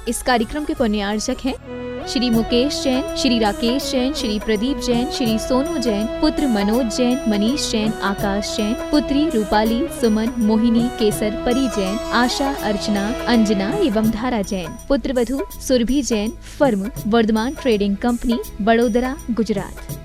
इस कार्यक्रम के पुण्यार्चक हैं श्री मुकेश जैन, श्री राकेश जैन, श्री प्रदीप जैन, श्री सोनू जैन, पुत्र मनोज जैन, मनीष जैन, आकाश जैन, पुत्री रूपाली, सुमन, मोहिनी, केसर, परी जैन, आशा, अर्चना, अंजना एवं धारा जैन, पुत्रवधू Surabhi Jain, firm Vardhaman trading company, Vadodara, Gujarat.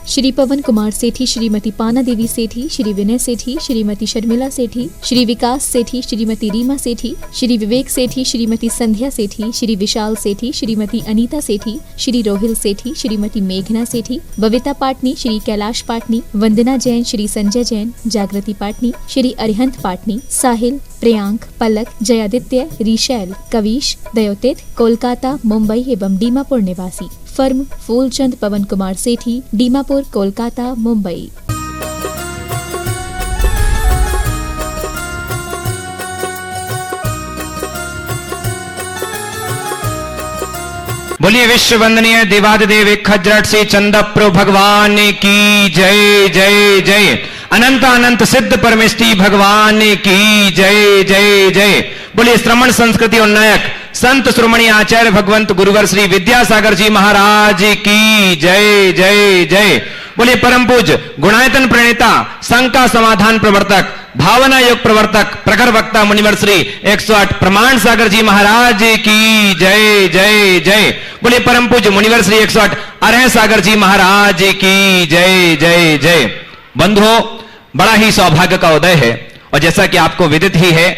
Shri Pawan Kumar Sethi, Shrimati Pana Devi सेठी, श्री विनय सेठी, श्रीमती शर्मिला सेठी, श्री विकास सेठी, श्रीमती रीमा सेठी, श्री विवेक सेठी, श्रीमती संध्या सेठी, श्री विशाल सेठी, श्रीमती अनीता सेठी, श्री रोहिल सेठी, श्रीमती मेघना सेठी, बविता पाटनी, श्री कैलाश पाटनी, वंदना जैन, श्री संजय जैन, जागृति पाटनी, श्री अरिहंत पाटनी, साहिल, प्रियांक, पलक, जयादित्य, रिशैल, कविश, दयोतित, कोलकाता, मुंबई एवं दीमापुर निवासी। फर्म फूलचंद पवन कुमार सेठी, दीमापुर, कोलकाता, मुंबई। बोलिए विश्व वंदनीय देवादिदेव खजरट से चंदप्रभु भगवान की जय जय जय। अनंत अनंत सिद्ध परमेष्टि भगवान की जय जय जय। बोलिए श्रमण संस्कृति उन्नायक संत श्रोमणी आचार्य भगवंत गुरुवर श्री विद्यासागर जी महाराज की जय जय जय। बोलिए परम पूज्य गुणायतन प्रणेता, संघ का समाधान प्रवर्तक, भावना योग प्रवर्तक, प्रखर वक्ता मुनिवर श्री 108 प्रमाण सागर जी महाराज की जय जय जय। बोलिए परम पूज्य मुनिवर श्री 108 अरह सागर जी महाराज की जय जय जय। बंधुओं, बड़ा ही सौभाग्य का उदय है और जैसा कि आपको विदित ही है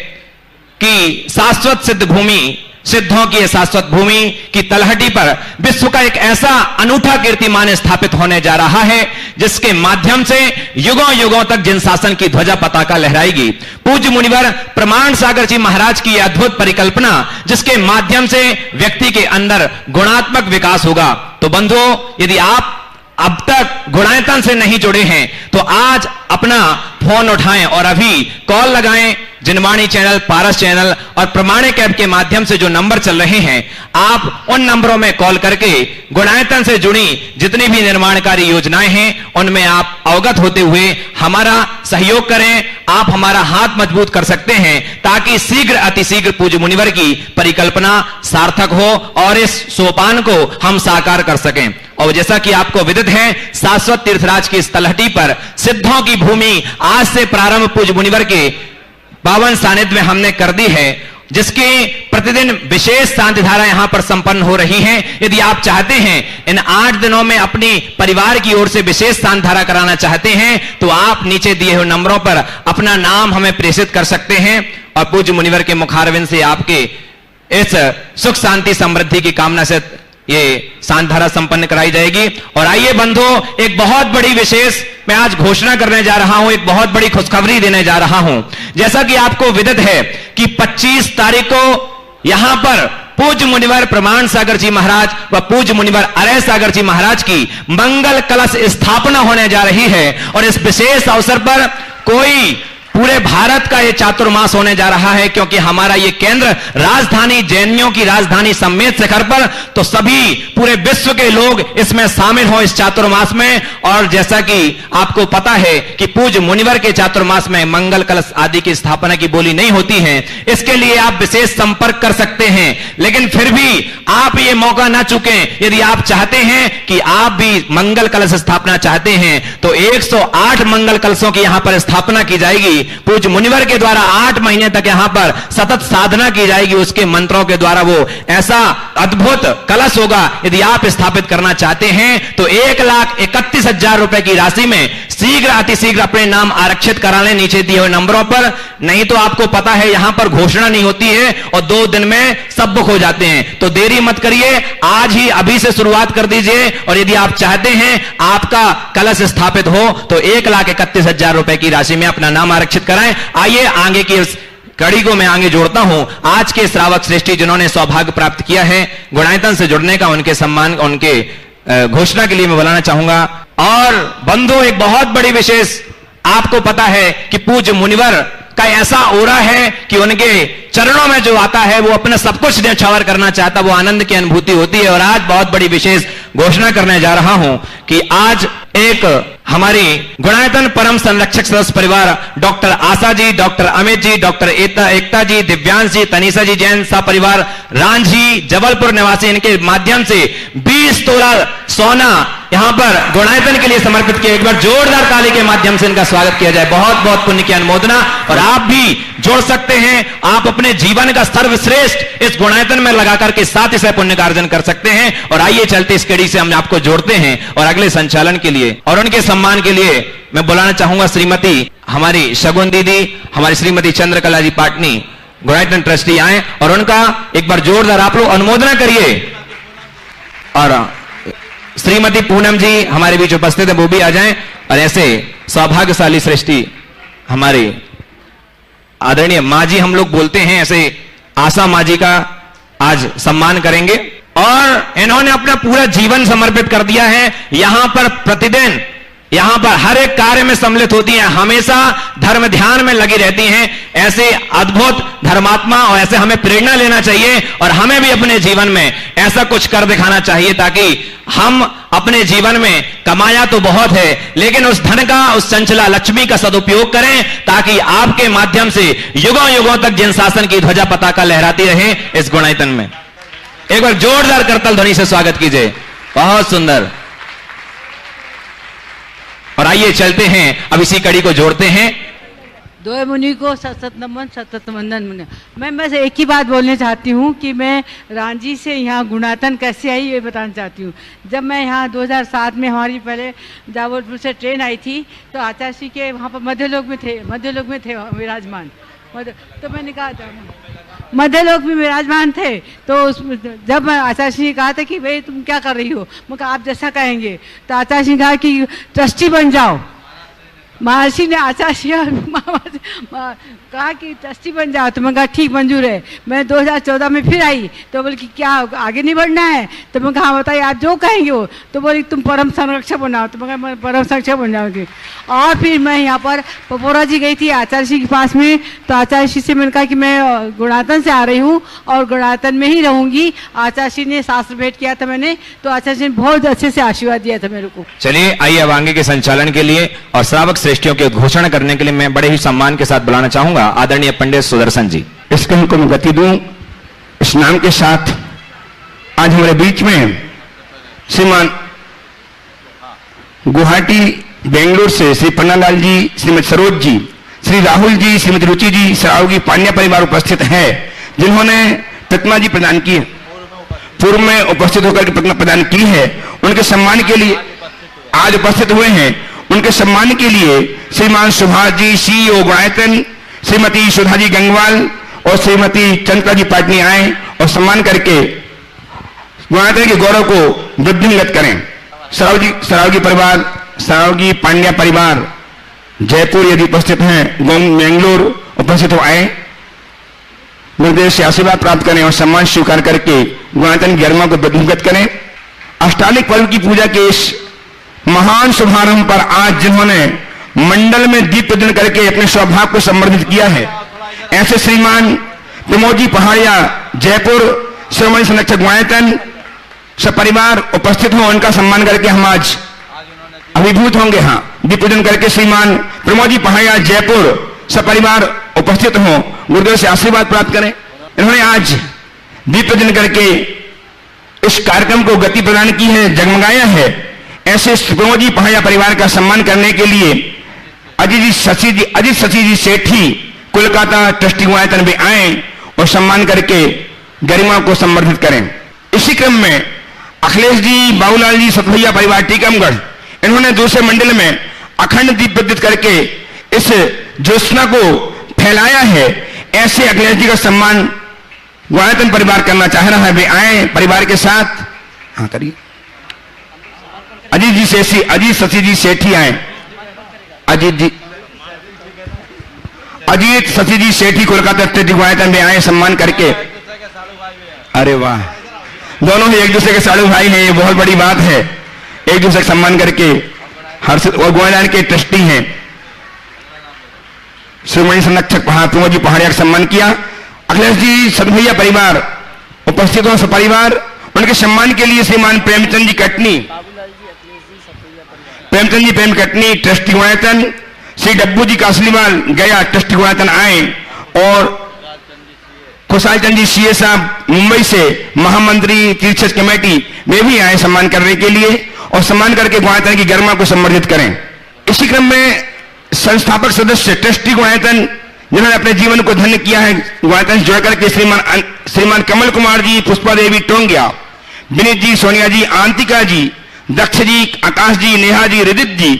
कि शाश्वत सिद्ध भूमि, सिद्धों की शाश्वत भूमि की तलहटी पर विश्व का एक ऐसा अनूठा कीर्तिमान स्थापित होने जा रहा है जिसके माध्यम से युगों युगों तक जिन शासन की ध्वजा पताका लहराएगी। पूज्य मुनिवर प्रमाण सागर जी महाराज की अद्भुत परिकल्पना जिसके माध्यम से व्यक्ति के अंदर गुणात्मक विकास होगा। तो बंधुओं, यदि आप अब तक गुणायतन से नहीं जुड़े हैं तो आज अपना फोन उठाएं और अभी कॉल लगाएं। जिनवाणी चैनल, पारस चैनल और प्रमाणिक ऐप के माध्यम से जो नंबर चल रहे हैं, आप उन नंबरों में कॉल करके गुणायतन से जुड़ी जितनी भी निर्माणकारी योजनाएं हैं उनमें आप अवगत होते हुए हमारा सहयोग करें। आप हमारा हाथ मजबूत कर सकते हैं ताकि शीघ्र अतिशीघ्र पूज्य मुनिवर की परिकल्पना सार्थक हो और इस सोपान को हम साकार कर सकें। और जैसा कि आपको विदित है, शाश्वत तीर्थराज की इस तलहटी पर सिद्धों की भूमि आज से प्रारंभ पूज्य मुनिवर के पावन सानिध्य में हमने कर दी है, जिसके प्रतिदिन विशेष शांति धारा यहां पर संपन्न हो रही है। यदि आप चाहते हैं इन 8 दिनों में अपनी परिवार की ओर से विशेष शांति धारा कराना चाहते हैं तो आप नीचे दिए हुए नंबरों पर अपना नाम हमें प्रेषित कर सकते हैं और पूज्य मुनिवर के मुखारविंद से आपके इस सुख शांति समृद्धि की कामना से ये शांति धारा संपन्न कराई जाएगी। और आइए बंधुओं, एक बहुत बड़ी विशेष मैं आज घोषणा करने जा रहा हूं, एक बहुत बड़ी खुशखबरी देने जा रहा हूं। जैसा कि आपको विदित है कि 25 तारीख को यहां पर पूज्य मुनिवर प्रमाण सागर जी महाराज व पूज्य मुनिवर अरह सागर जी महाराज की मंगल कलश स्थापना होने जा रही है। और इस विशेष अवसर पर कोई पूरे भारत का ये चातुर्मास होने जा रहा है, क्योंकि हमारा ये केंद्र राजधानी, जैनियों की राजधानी सम्मेत शिखर पर, तो सभी पूरे विश्व के लोग इसमें शामिल हो इस चातुर्मास में। और जैसा कि आपको पता है कि पूज्य मुनिवर के चातुर्मास में मंगल कलश आदि की स्थापना की बोली नहीं होती है, इसके लिए आप विशेष संपर्क कर सकते हैं। लेकिन फिर भी आप ये मौका ना चूकें। यदि आप चाहते हैं कि आप भी मंगल कलश स्थापना चाहते हैं तो 108 मंगल कलशों की यहां पर स्थापना की जाएगी। पूज्य मुनिवर के द्वारा 8 महीने तक यहां पर सतत साधना की जाएगी। उसके मंत्रों के द्वारा वो ऐसा अद्भुत कलश होगा। यदि आप स्थापित करना चाहते हैं तो 1,31,000 रुपए की राशि में शीघ्र अतिशीघ्र अपने नाम आरक्षित करा लें नीचे दिए हुए नंबरों पर। नहीं तो आपको पता है यहां पर घोषणा नहीं होती है और 2 दिन में सब बुक हो जाते हैं। तो देरी मत करिए, आज ही अभी से शुरुआत कर दीजिए। और यदि आप चाहते हैं आपका कलश स्थापित हो तो 1,31,000 रुपए की राशि में अपना नाम आरक्षित कराएं। आइए आगे की इस कड़ी को मैं आगे जोड़ता हूं। आज के श्रावक श्रेष्ठी जिन्होंने सौभाग्य प्राप्त किया है गुणायतन से जुड़ने का, उनके सम्मान, उनके घोषणा के लिए मैं बुलाना चाहूंगा। और बंधु, एक बहुत बड़ी विशेष आपको पता है कि पूज्य मुनिवर का ऐसा ओरा है कि उनके चरणों में जो आता है वो अपना सब कुछ न्यौछावर करना चाहता, वो आनंद की अनुभूति होती है। और आज बहुत बड़ी विशेष घोषणा करने जा रहा हूं कि आज एक हमारी गुणायतन परम संरक्षक सदस्य परिवार doctor Asha ji, doctor Amit ji, doctor एकता जी, दिव्यांश जी, तनीषा जी जैन सा परिवार रांझी जबलपुर निवासी, इनके माध्यम से 20 तोला सोना यहां पर गुणायतन के लिए समर्पित किया। एक बार जोरदार ताली के माध्यम से इनका स्वागत किया जाए। बहुत बहुत पुण्य की अनुमोदना। और आप भी जोड़ सकते हैं, आप अपने जीवन का सर्वश्रेष्ठ इस गुणायतन में लगा करके साथ ही पुण्य का अर्जन कर सकते हैं। और आइए चलते इस कड़ी से हम आपको जोड़ते हैं और अगले संचालन के लिए और उनके सम्मान के लिए मैं बुलाना चाहूंगा श्रीमती हमारी शगुन दीदी, हमारी श्रीमती चंद्रकला जी पाटनी गुणायतन ट्रस्टी आए और उनका एक बार जोरदार आप लोग अनुमोदना करिए। और श्रीमती पूनम जी हमारे बीच उपस्थित है, वो भी आ जाएं। और ऐसे सौभाग्यशाली सृष्टि हमारी आदरणीय मां जी, हम लोग बोलते हैं ऐसे आशा मां जी का आज सम्मान करेंगे। और इन्होंने अपना पूरा जीवन समर्पित कर दिया है। यहां पर प्रतिदिन यहां पर हर एक कार्य में सम्मिलित होती हैं, हमेशा धर्म ध्यान में लगी रहती हैं। ऐसे अद्भुत धर्मात्मा और ऐसे हमें प्रेरणा लेना चाहिए और हमें भी अपने जीवन में ऐसा कुछ कर दिखाना चाहिए ताकि हम अपने जीवन में कमाया तो बहुत है लेकिन उस धन का, उस चंचला लक्ष्मी का सदुपयोग करें ताकि आपके माध्यम से युगों युगों तक जिन शासन की ध्वजा पताका लहराती रहे इस गुणायतन में। एक बार जोरदार करताल ध्वनि से स्वागत कीजिए। बहुत सुंदर। और आइए चलते हैं, अब इसी कड़ी को जोड़ते हैं। दो मुनि को सतत नमन सतत वंदन मुनि। मैं बस एक ही बात बोलना चाहती हूँ कि मैं रांची से यहाँ गुणायतन कैसे आई ये बताना चाहती हूँ। जब मैं यहाँ 2007 में हमारी पहले जाबलपुर से ट्रेन आई थी तो आचार्य जी के वहाँ पर मध्यलोक में थे विराजमान। तो मैंने कहा मध्यलोक में विराजमान थे। तो जब आचार्य जी ने कहा था कि भाई तुम क्या कर रही हो, मैं कहा आप जैसा कहेंगे। तो आचार्य जी ने कहा कि ट्रस्टी बन जाओ। महर्षि ने आचार्य कहा कि ट्रस्टी बन जाओ। तो मैं कहा ठीक मंजूर है। मैं 2014 में फिर आई तो बोली कि क्या आगे नहीं बढ़ना है। तो मैं कहा बताइए आप जो कहेंगे वो। तो बोली तुम परम संरक्षक बनाओ। तो मैं कहा परम संरक्षक बन जाऊँगी। और फिर मैं यहाँ पर पपोरा जी गई थी आचार्य जी के पास में। तो आचार्य जी से मैंने कहा कि मैं गुणायतन से आ रही हूँ और गुणायतन में ही रहूंगी। आचार्य जी ने शास्त्र भेंट किया था मैंने, तो आचार्य जी ने बहुत अच्छे से आशीर्वाद दिया था मेरे को। चलिए आइए अब आगे के संचालन के लिए और श्रावक श्रेष्ठियों के घोषणा करने के लिए मैं बड़े ही सम्मान के साथ बुलाना चाहूंगा आदरणीय पंडित सुदर्शन जी। इस क्रम को मैं गति दूं। इस नाम के साथ आज हमारे बीच में श्रीमान गुवाहाटी बेंगलुरु से श्री पन्नालाल जी, श्रीमती सरोज जी, श्री राहुल जी, श्रीमती रुचि जी, सरावगी पांड्या परिवार उपस्थित है जिन्होंने प्रतिमा जी प्रदान की है, पूर्व में उपस्थित होकर के प्रतिमा प्रदान की है। उनके सम्मान के लिए आज उपस्थित हुए हैं। उनके सम्मान के लिए श्रीमान सुभाष जी सीईओ गुणायतन, श्रीमती सुधा जी गंगवाल और श्रीमती चंद्रकला जी पाटनी आए और सम्मान करके गुणायतन के गौरव को वृद्धिंगत करें। सरावगी परिवार, सरावगी पांड्या परिवार जयपुर यदि उपस्थित हैं, बेंगलुरु उपस्थित हो आए, गुरुदेव से आशीर्वाद प्राप्त करें और सम्मान स्वीकार करके गुणायतन की गरिमा को वृद्धिंगत करें। अष्टालिक पर्व की पूजा के इस महान शुभारंभ पर आज जिन्होंने मंडल में दीप प्रज्वलन करके अपने सौभाग्य को संवर्धित किया है, ऐसे श्रीमान प्रमोद जी पहाड़िया जयपुर श्रोमणी संरक्षक गुणायतन सपरिवार उपस्थित हो, उनका सम्मान करके हम आज अभिभूत होंगे। हाँ, दीप प्रज्वलन करके श्रीमान प्रमोद जी पहाड़िया जयपुर सपरिवार उपस्थित हो, गुरुदेव से आशीर्वाद प्राप्त करें। इन्होंने आज दीप प्रज्वलन करके इस कार्यक्रम को गति प्रदान की है, जगमगाया है। ऐसे प्रमोद जी पहाड़िया परिवार का सम्मान करने के लिए अजीत शशि जी सेठी कोलकाता ट्रस्टी गुणायतन में आए और सम्मान करके गरिमा को संवर्धित करें। इसी क्रम में अखिलेश जी, बाबूलाल जी, सतभैया परिवार टीकमगढ़, इन्होंने दूसरे मंडल में अखंड दीप प्रज्वलित करके इस ज्योत्सना को फैलाया है। ऐसे अखिलेश जी का सम्मान गुणायतन परिवार करना चाह रहा है। वे आए परिवार के साथ। हाँ करिए। अजीत शशि जी सेठी आए। अजीत शशि जी सेठी कोलकाता स्टेट गुणायतन में आए सम्मान करके। अरे वाह, दोनों ही एक दूसरे के साड़ू भाई हैं, ये बहुत बड़ी बात है। एक दूसरे का सम्मान करके हर्षित और गुणायतन के ट्रस्टी हैं श्रोमणी संरक्षक प्रमोद जी पहाड़िया का सम्मान किया। अखिलेश जी सदभैया परिवार उपस्थित हो सपरिवार, उनके सम्मान के लिए श्रीमान प्रेमचंद जी कटनी, प्रेमचंद जी प्रेम कटनी ट्रस्टी गुणायतन, श्री डब्बू जी कासलीवाल गया ट्रस्टी गुणायतन आए, और खुशहाल चंद जी सीए साहब मुंबई से महामंत्री तीर्थ कमेटी वे भी आए सम्मान करने के लिए, और सम्मान करके गुणायतन की गरिमा को संवर्धित करें। इसी क्रम में संस्थापक सदस्य ट्रस्टी गुणायतन जिन्होंने अपने जीवन को धन्य किया है गुणायतन से जुड़ करके श्रीमान कमल कुमार जी, पुष्पा देवी टोंगिया, विनीत जी, सोनिया जी, आंतिका जी, दक्ष जी, आकाश जी, नेहा जी, रिदित जी,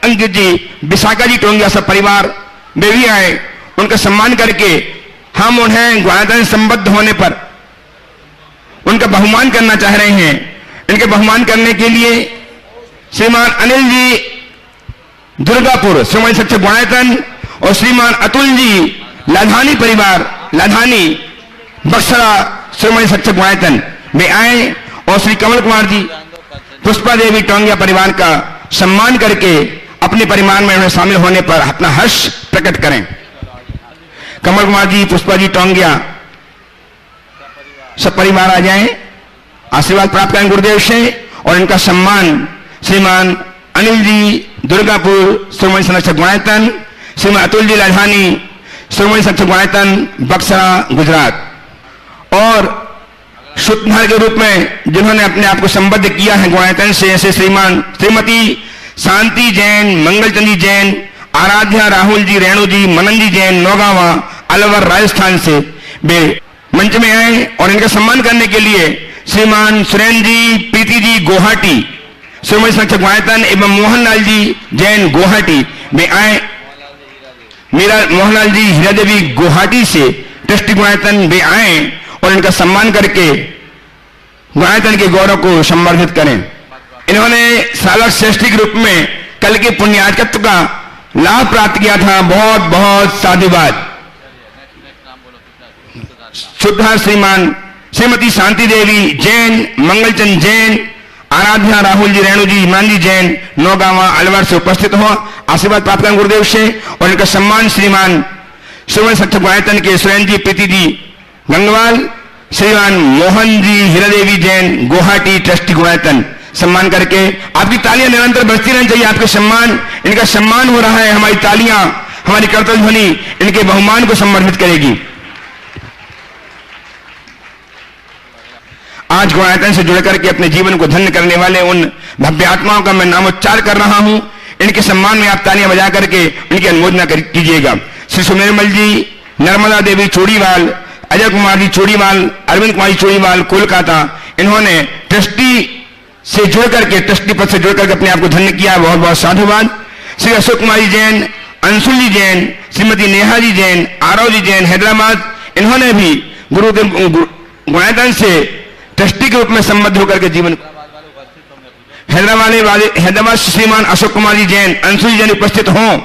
अंकित जी, विशाखा जी टोंगिया सब परिवार वे भी आए। उनका सम्मान करके हम उन्हें गुणायतन संबद्ध होने पर उनका बहुमान करना चाह रहे हैं। इनके बहुमान करने के लिए श्रीमान अनिल जी दुर्गापुर श्रीमती सच्चे गुणायतन और श्रीमान अतुल जी लाधानी परिवार लाधानी बक्सरा श्रीमती सच्चे गुणायतन वे आए, और श्री कमल कुमार जी, पुष्पा देवी टोंगिया परिवार का सम्मान करके अपने परिवार में उन्हें शामिल होने पर अपना हर्ष प्रकट करें। कमल कुमार जी, पुष्पा जी टोंगिया सब परिवार आ जाएं, आशीर्वाद प्राप्त करें गुरुदेव से, और इनका सम्मान श्रीमान अनिल जी दुर्गापुर श्रीमती संरक्षक गुणायतन, श्रीमान अतुल जी लाधानी श्रीमती संरक्षक गुणायतन बक्सरा गुजरात, और सूत्रधार के रूप में जिन्होंने अपने आप को संबद्ध किया है गुणायतन से, ऐसे श्रीमती शांति जैन, मंगलचंदी जैन, आराध्या राहुल जी, रेणु जी, मनन जी जैन नौगावा अलवर राजस्थान से वे मंच में आए, और इनका सम्मान करने के लिए श्रीमान सुरेंद्र जी, प्रीति जी गुवाहाटी श्रीमती संरक्षक गुणायतन एवं मोहनलाल जी जैन गुवाहाटी वे आए। मीरा मोहनलाल जी हीरा देवी गुवाहाटी से ट्रस्टी गुणायतन वे आए, और इनका सम्मान करके गुणायतन के गौरव को संवर्धित करें। इन्होंने सालक श्रेष्ठी के रूप में कल के पुण्यार्कत्व का लाभ प्राप्त किया था। बहुत बहुत साधुवाद। शुद्धार श्रीमान श्रीमती शांति देवी जैन, मंगलचंद जैन, आराध्या राहुल जी, रेणु जी, हिमान जी जैन नौगावा अलवर से उपस्थित हो, आशीर्वाद प्राप्त करें गुरुदेव से, और इनका सम्मान श्रीमान श्रीमती सच्चे गुणायतन के सुरेंद्र जी, प्रीति जी गंगवाल, श्रीमान मोहन जी हीरादेवी जैन गुवाहाटी ट्रस्टी गुणायतन सम्मान करके आपकी तालियां निरंतर बजती रहनी चाहिए। आपके सम्मान, इनका सम्मान हो रहा है, हमारी तालियां, हमारी करतल ध्वनि इनके बहुमान को संवर्धित करेगी। आज गुणायतन से जुड़ करके अपने जीवन को धन्य करने वाले उन भव्य आत्माओं का मैं नामोच्चार कर रहा हूं। इनके सम्मान में आप तालियां बजा करके इनकी अनुमोदना कीजिएगा। श्री सुमेरमल जी, नर्मदा देवी चूड़ीवाल, अजय कुमार जी चूड़ीवाल, अरविंद कुमार जी चूड़ीवाल कोलकाता, इन्होंने ट्रस्टी से जुड़ करके, ट्रस्टी पद से जुड़ करके अपने आप को धन्य किया। बहुत बहुत साधुवाद। श्री अशोक कुमारी जैन, अंशुल जी जैन, श्रीमती नेहा जी जैन, आरव जी जैन हैदराबाद, इन्होंने भी गुणायतन से ट्रस्टी के रूप में संबद्ध होकर के जीवन हैदराबाद से श्रीमान अशोक कुमार जी जैन, अंशुल जी जैन उपस्थित हों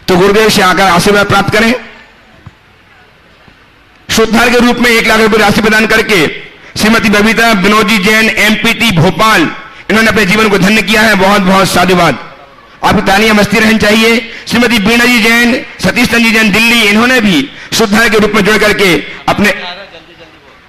तो गुरुदेव से आकर आशीर्वाद प्राप्त करें। शुद्धार के रूप में 1 लाख रुपए राशि प्रदान करके श्रीमती बबीता विनोद जी जैन, एमपीटी भोपाल, इन्होंने अपने जीवन को धन्य किया है। बहुत बहुत साधुवाद। आपकी तालियां बजती रहनी चाहिए। श्रीमती बीणा जी जैन, सतीश चंद जी जैन दिल्ली, इन्होंने भी शुद्धार के रूप में जुड़ करके अपने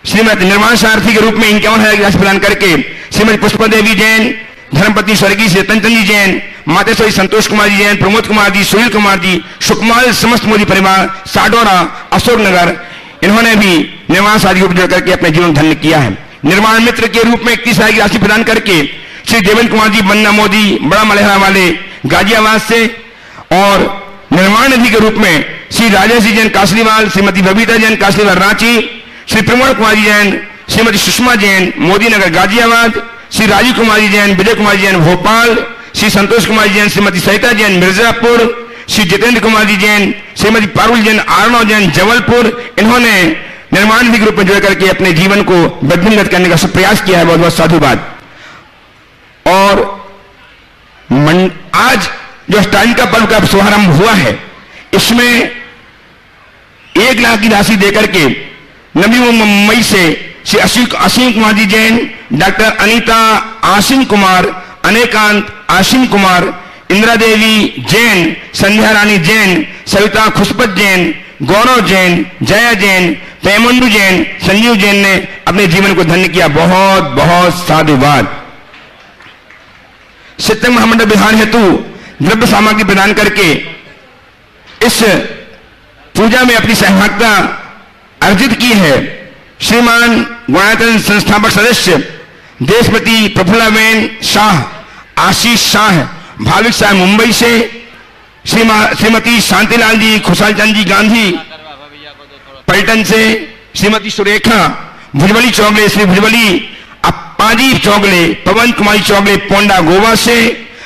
श्रीमती निर्माण सारथी के रूप में 51,000 की राशि प्रदान करके श्रीमती पुष्पा देवी जैन, धर्मपति स्वर्गीय श्री रतनचंद जी जैन, मातेश्वरी संतोष कुमार जी जैन, प्रमोद कुमार जी, सुनील कुमार जी, सुकुमार समस्त मोदी परिवार, साडोरा, अशोकनगर, इन्होंने भी निर्माण साथी के रूप में करके अपने जीवन धन्य किया है। निर्माण मित्र के रूप में 31,000 की राशि प्रदान करके श्री देवेंद्र कुमार जी बन्ना मोदी, बड़ा मलहरा वाले गाजियाबाद से, और निर्माण निधि के रूप में श्री राजेश जी जैन कासलीवाल, श्रीमती बबीता जैन कासलीवाल रांची, श्री प्रमोद कुमार जी जैन, श्रीमती सुषमा जैन मोदी नगर गाजियाबाद, श्री राजीव कुमार जी जैन, विजय कुमार जी जैन भोपाल, श्री संतोष कुमार जी जैन, श्रीमती सहिता जैन मिर्जापुर, श्री जितेंद्र कुमार जी जैन, श्रीमती पारुल जैन, आर्णव जैन जबलपुर, इन्होंने निर्माण निधि के रूप में जुड़ करके अपने जीवन को वृद्धिंगत करने का प्रयास किया है। बहुत बहुत साधुवाद। और आज जो अष्टांग का पर्व का शुभारंभ हुआ है, इसमें 1 लाख की राशि देकर के नवी मुंबई से श्री असीम कुमार जी जैन, डॉक्टर अनीता आसिम कुमार, अनेकांत आसिम कुमार, इंदिरा देवी जैन, संध्या रानी जैन, सविता खुशपत जैन, गौरव जैन, जया जैन, पेमंडू जैन, संजीव जैन ने अपने जीवन को धन्य किया। बहुत बहुत साधुवाद। सत्यंग महामंडल विधान हेतु द्रव्य सामग्री प्रदान करके इस पूजा में अपनी सहभागिता अर्जित की है। श्रीमान गुणायतन संस्थापक सदस्य देशपति प्रफुल्लाबेन शाह, आशीष शाह, भाविक शाह मुंबई से, श्रीमती शांतिलाल जी, खुशहाल चंद जी गांधी पलटन से, श्रीमती सुरेखा भुजबली चौगले, श्री भुजबली अप्पाजी चौगले, पवन कुमारी चौगले पोंडा गोवा से,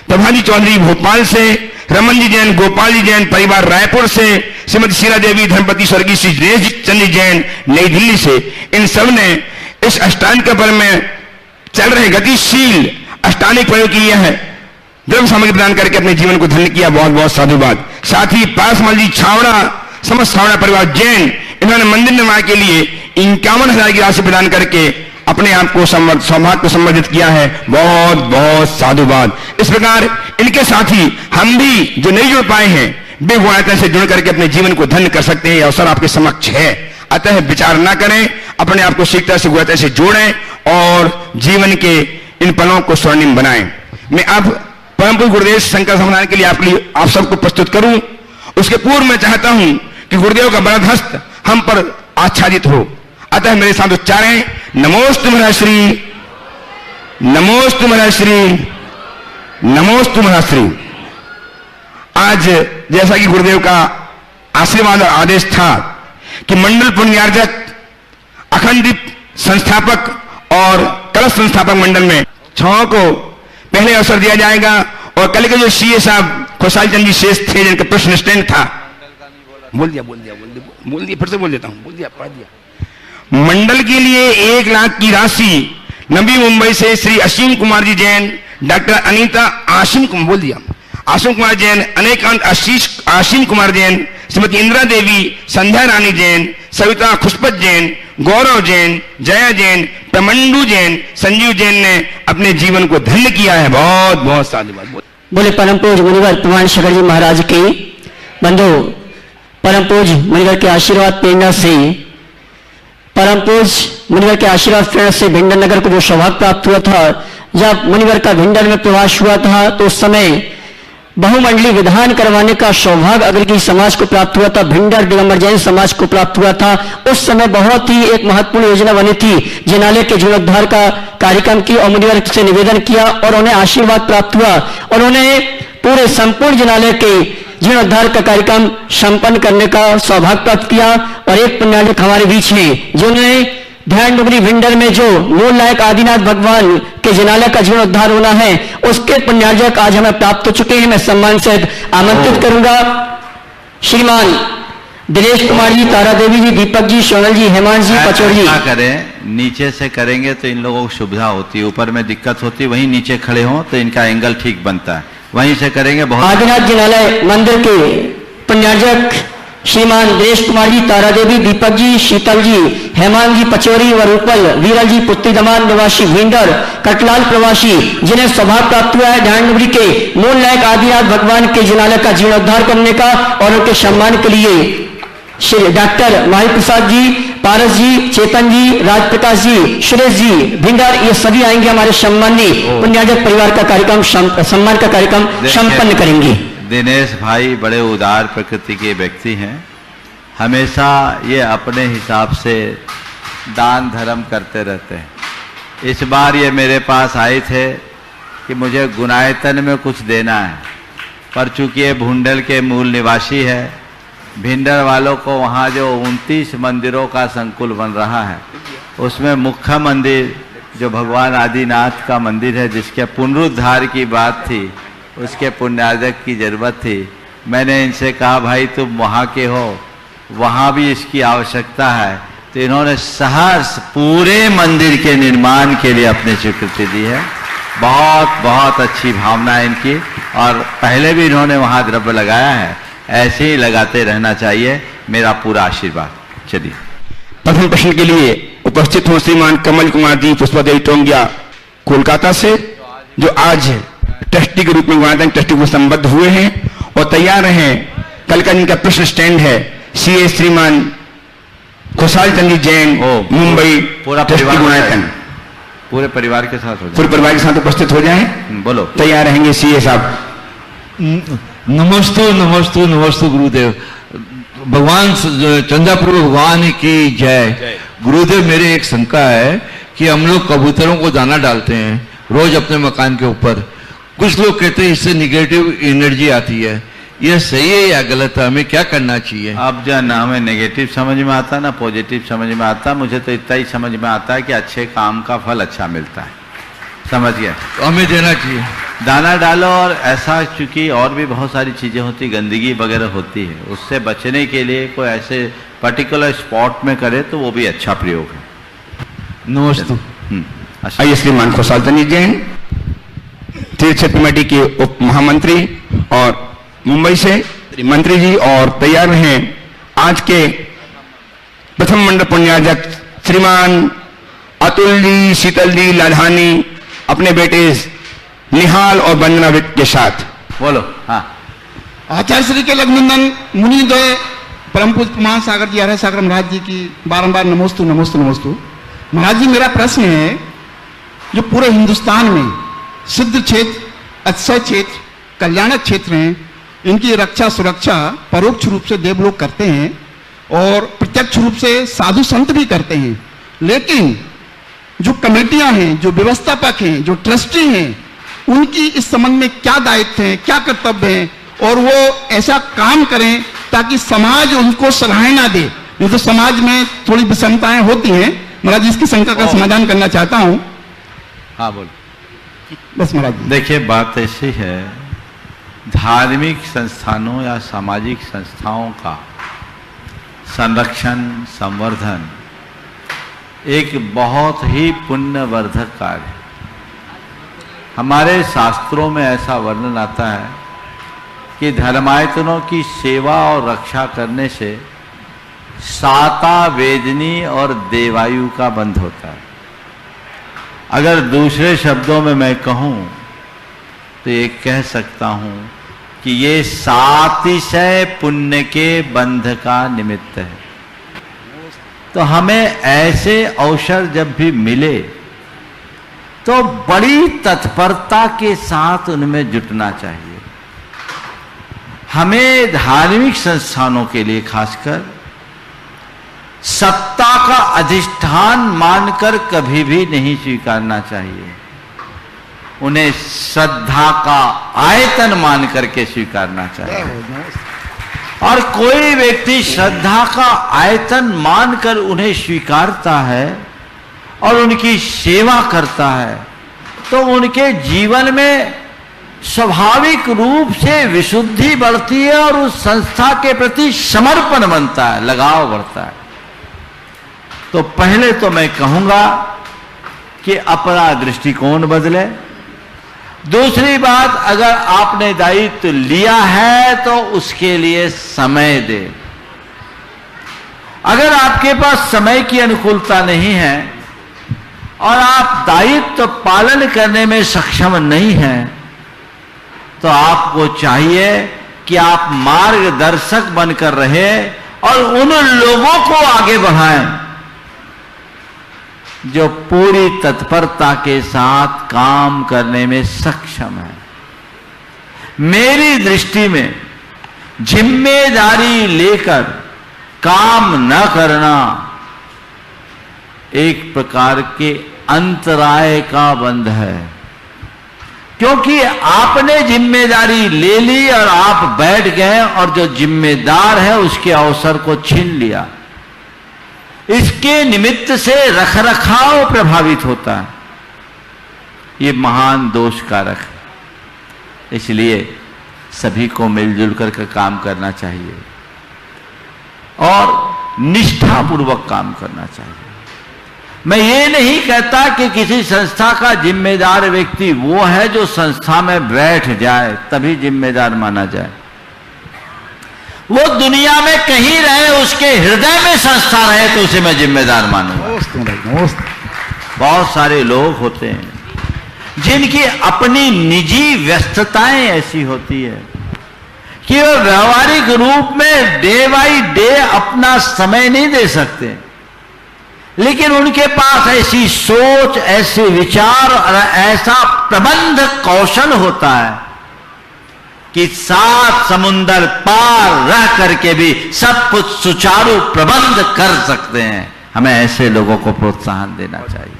प्रभाजी चौधरी भोपाल से, रमन जी जैन, गोपाल जी जैन परिवार रायपुर से, श्रीमती शीला देवी धर्मपति स्वर्गीय श्री दिनेश चंद्र जैन नई दिल्ली से। इन सब ने इस अष्टांग पर्व में चल रहे गतिशील अष्टांगिक प्रयोग किए हैं, द्रव्य सामग्री प्रदान करके अपने जीवन को धन्य किया। बहुत बहुत साधुवाद। साथ ही पासमल जी छावड़ा, समस्त छावड़ा परिवार जैन, इन्होंने मंदिर निर्माण के लिए 51,000 की राशि प्रदान करके अपने आप को सौभाग्य को संबोधित किया है। बहुत बहुत साधुवाद। इस प्रकार इनके साथ ही हम भी जो नहीं जुड़ पाए हैं वे गुणायतन से जुड़ करके अपने जीवन को धन्य कर सकते हैं। यह अवसर आपके समक्ष है। अतः विचार ना करें, अपने आप को शीघ्रता से गुणायतन से जोड़ें और जीवन के इन पलों को स्वर्णिम बनाएं। मैं अब परम पूज्य गुरुदेव शंकर समाधान के लिए आप सबको प्रस्तुत करूं। उसके पूर्व मैं चाहता हूं कि गुरुदेव का वरद हस्त हम पर आच्छादित हो। अतः मेरे साथ उच्चारें, नमोस्तु महर्षि, नमोस्तु महर्षि, नमोस्तु महर्षि। आज जैसा कि गुरुदेव का आशीर्वाद और आदेश था कि मंडल पुण्यार्जक, अखंड दीप संस्थापक और कलश संस्थापक मंडल में 6 को पहले अवसर दिया जाएगा। और कल के जो सीए साहब खुशहाल चंद जी शेष थे, जिनका प्रश्न स्टैंड था, बोल दिया फिर से बोल देता हूं, बोल दिया, पढ़ दिया। मंडल के लिए 1 लाख की राशि नवी मुंबई से श्री असीम कुमार जी जैन, डॉक्टर अनीता आशीम कुमार जैन, अनेकांत आशीम कुमार जैन, श्रीमती इंदिरा देवी, संध्या रानी जैन, सविता खुशपत जैन, गौरव जैन, जया जैन, प्रमंडू जैन, संजीव जैन ने अपने जीवन को धन्य किया है। बहुत बहुत साधुवाद। बोले परम पूज्य मुनिवर प्रमाण शंकर जी महाराज की बंधु, परम पूज्य मुनिवर के आशीर्वाद प्रेरणा से, परम पूज्य मुनिवर के आशीर्वाद प्रेरणा से भिंडर नगर को जो सौभाग्य प्राप्त हुआ था, जब मुनिवर का भिंडर में प्रवास हुआ था तो उस समय बहुमंडली विधान करवाने का सौभाग्य अगर की समाज को प्राप्त हुआ था, भिंडर दिगंबर जैन समाज को प्राप्त हुआ था। उस समय बहुत ही एक महत्वपूर्ण योजना बनी थी, जिनालय के जीर्णोद्धार का कार्यक्रम की और मुनिवर से निवेदन किया और उन्हें आशीर्वाद प्राप्त हुआ और उन्हें पूरे संपूर्ण जिनालय के जीर्णोद्धार का कार्यक्रम संपन्न करने का सौभाग्य प्राप्त किया। और एक पुण्यार्जक हमारे बीच में जिन्होंने ध्यान डुगरी भिंडर में जो मूल नायक आदिनाथ भगवान के जिनालय का जीर्णोद्धार होना है, उसके पुण्यार्जक आज हमें प्राप्त हो चुके हैं। मैं सम्मान से आमंत्रित करूंगा श्रीमान दिनेश कुमार जी, तारा देवी जी, दीपक जी, सोनल जी, हेमंत जी, पचौड़ी जी। करें, नीचे से करेंगे तो इन लोगों को सुविधा होती है, ऊपर में दिक्कत होती है। वहीं नीचे खड़े हों तो इनका एंगल ठीक बनता है, वहीं से करेंगे। बहुत आदिनाथ जिनालय मंदिर के पुण्यार्जक श्रीमान दिनेश कुमार जी, तारा देवी, दीपक जी, शीतल जी, हेमंत जी, पचौरी व रूपल, वीरल जी, पुत्री दमान निवासी भिंडर, कटलाल प्रवासी, जिन्हें सौभाग्य प्राप्त हुआ है ध्यान डुगरी के मूल नायक आदिनाथ भगवान के जिनालय का जीर्णोद्धार करने का। और उनके सम्मान के लिए श्री डॉक्टर माही प्रसाद जी, पारस जी, चेतन जी, राजप्रकाश जी, सुरेश जी, भिंडर, ये सभी आएंगे हमारे सम्मानी पुण्यार्जक परिवार का कार्यक्रम, सम्मान का कार्यक्रम संपन्न करेंगे। दिनेश भाई बड़े उदार प्रकृति के व्यक्ति हैं, हमेशा ये अपने हिसाब से दान धर्म करते रहते हैं। इस बार ये मेरे पास आए थे कि मुझे गुणायतन में कुछ देना है, पर चूंकि ये भुंडल के मूल निवासी है, भिंडर वालों को वहाँ जो 29 मंदिरों का संकुल बन रहा है, उसमें मुख्य मंदिर जो भगवान आदिनाथ का मंदिर है, जिसके पुनरुद्धार की बात थी, उसके पुण्यार्जक की जरूरत थी। मैंने इनसे कहा भाई तुम वहाँ के हो, वहाँ भी इसकी आवश्यकता है, तो इन्होंने सहर्ष पूरे मंदिर के निर्माण के लिए अपनी स्वीकृति दी है। बहुत बहुत अच्छी भावना है इनकी, और पहले भी इन्होंने वहाँ द्रव्य लगाया है, ऐसे ही लगाते रहना चाहिए। मेरा पूरा आशीर्वाद। चलिए प्रथम प्रश्न के लिए उपस्थित हो श्रीमान कमल कुमार जी, पुष्पादेवी टोंगिया, कोलकाता से, जो आज ट्रस्टी के रूप में गुणायतन ट्रस्टी को संबद्ध हुए हैं और तैयार हैं। कल का जिनका प्रश्न स्टैंड है सीए श्रीमान खुशहाल चंद जी जैन, मुंबई, पूरा ट्रस्टी गुणायतन। पूरे परिवार के साथ हो जाए। पूरे परिवार के साथ उपस्थित हो जाएं। बोलो। तैयार रहेंगे सीए साहब। नमस्तु नमस्तु नमस्तु गुरुदेव। भगवान चंद्रप्रभु भगवान की जय। गुरुदेव, मेरे एक शंका है कि हम लोग कबूतरों को दाना डालते हैं रोज अपने मकान के ऊपर। कुछ लोग कहते हैं इससे निगेटिव एनर्जी आती है, यह सही है या गलत है? हमें क्या करना चाहिए? अब जो ना हमें नेगेटिव समझ में आता ना पॉजिटिव समझ में आता, मुझे तो इतना ही समझ में आता है कि अच्छे काम का फल अच्छा मिलता है। समझ गया? तो हमें देना चाहिए। दाना डालो। और ऐसा चूंकि और भी बहुत सारी चीजें होती, गंदगी वगैरह होती है, उससे बचने के लिए कोई ऐसे पर्टिकुलर स्पॉट में करे तो वो भी अच्छा प्रयोग है। नमस्तु। आइए श्रीमान खुशहाल तनी जैन, तीर्थ क्षेत्र कमेटी के उप महामंत्री और मुंबई से मंत्री जी, और तैयार हैं आज के प्रथम मंडल पुण्यार्जक श्रीमान अतुल जी, शीतल जी लाधानी अपने बेटे निहाल और वंदना के साथ। बोलो। हाँ। आचार्य श्री के लग्नंदन मुनिद्वय परम पूज्य प्रमाण सागर जी, आर्य सागर महाराज जी की बारंबार नमोस्तु नमोस्तु नमोस्तु। महाराज जी, मेरा प्रश्न है, जो पूरे हिंदुस्तान में सिद्ध क्षेत्र, अक्षय क्षेत्र, कल्याणक क्षेत्र हैं, इनकी रक्षा सुरक्षा परोक्ष रूप से देवलोग करते हैं और प्रत्यक्ष रूप से साधु संत भी करते हैं, लेकिन जो कमेटियां हैं, जो व्यवस्थापक हैं, जो ट्रस्टी हैं, उनकी इस संबंध में क्या दायित्व है, क्या कर्तव्य है, और वो ऐसा काम करें ताकि समाज उनको सराहना दे। नहीं तो समाज में थोड़ी विषमताएं होती हैं। महाराज जी, इसकी शंका का समाधान करना चाहता हूं। हाँ बोलो। बस महाराज जी। देखिए, बात ऐसी है, धार्मिक संस्थानों या सामाजिक संस्थाओं का संरक्षण, संवर्धन एक बहुत ही पुण्यवर्धक कार्य है। हमारे शास्त्रों में ऐसा वर्णन आता है कि धर्मायतनों की सेवा और रक्षा करने से साता, वेदनी और देवायु का बंध होता है। अगर दूसरे शब्दों में मैं कहूं तो ये कह सकता हूं कि ये सातिशय पुण्य के बंध का निमित्त है। तो हमें ऐसे अवसर जब भी मिले तो बड़ी तत्परता के साथ उनमें जुटना चाहिए। हमें धार्मिक संस्थानों के लिए खासकर सत्ता का अधिष्ठान मानकर कभी भी नहीं स्वीकारना चाहिए, उन्हें श्रद्धा का आयतन मान करके स्वीकारना चाहिए। और कोई व्यक्ति श्रद्धा का आयतन मानकर उन्हें स्वीकारता है और उनकी सेवा करता है तो उनके जीवन में स्वाभाविक रूप से विशुद्धि बढ़ती है और उस संस्था के प्रति समर्पण बनता है, लगाव बढ़ता है। तो पहले तो मैं कहूंगा कि अपना दृष्टिकोण बदले। दूसरी बात, अगर आपने दायित्व लिया है तो उसके लिए समय दे। अगर आपके पास समय की अनुकूलता नहीं है और आप दायित्व पालन करने में सक्षम नहीं हैं, तो आपको चाहिए कि आप मार्गदर्शक बनकर रहे और उन लोगों को आगे बढ़ाएं जो पूरी तत्परता के साथ काम करने में सक्षम है। मेरी दृष्टि में जिम्मेदारी लेकर काम न करना एक प्रकार के अंतराय का बंध है, क्योंकि आपने जिम्मेदारी ले ली और आप बैठ गए और जो जिम्मेदार है उसके अवसर को छीन लिया। इसके निमित्त से रखरखाव प्रभावित होता है। ये महान दोष कारक है। इसलिए सभी को मिलजुल कर काम करना चाहिए और निष्ठापूर्वक काम करना चाहिए। मैं ये नहीं कहता कि किसी संस्था का जिम्मेदार व्यक्ति वो है जो संस्था में बैठ जाए तभी जिम्मेदार माना जाए। वो दुनिया में कहीं रहे, उसके हृदय में संस्था रहे तो उसे मैं जिम्मेदार मानूंगा। बहुत सारे लोग होते हैं जिनकी अपनी निजी व्यस्तताएं ऐसी होती है कि वो व्यवहारिक रूप में डे बाई डे अपना समय नहीं दे सकते, लेकिन उनके पास ऐसी सोच, ऐसे विचार और ऐसा प्रबंध कौशल होता है कि 7 समुंदर पार रह करके भी सब कुछ सुचारू प्रबंध कर सकते हैं। हमें ऐसे लोगों को प्रोत्साहन देना चाहिए।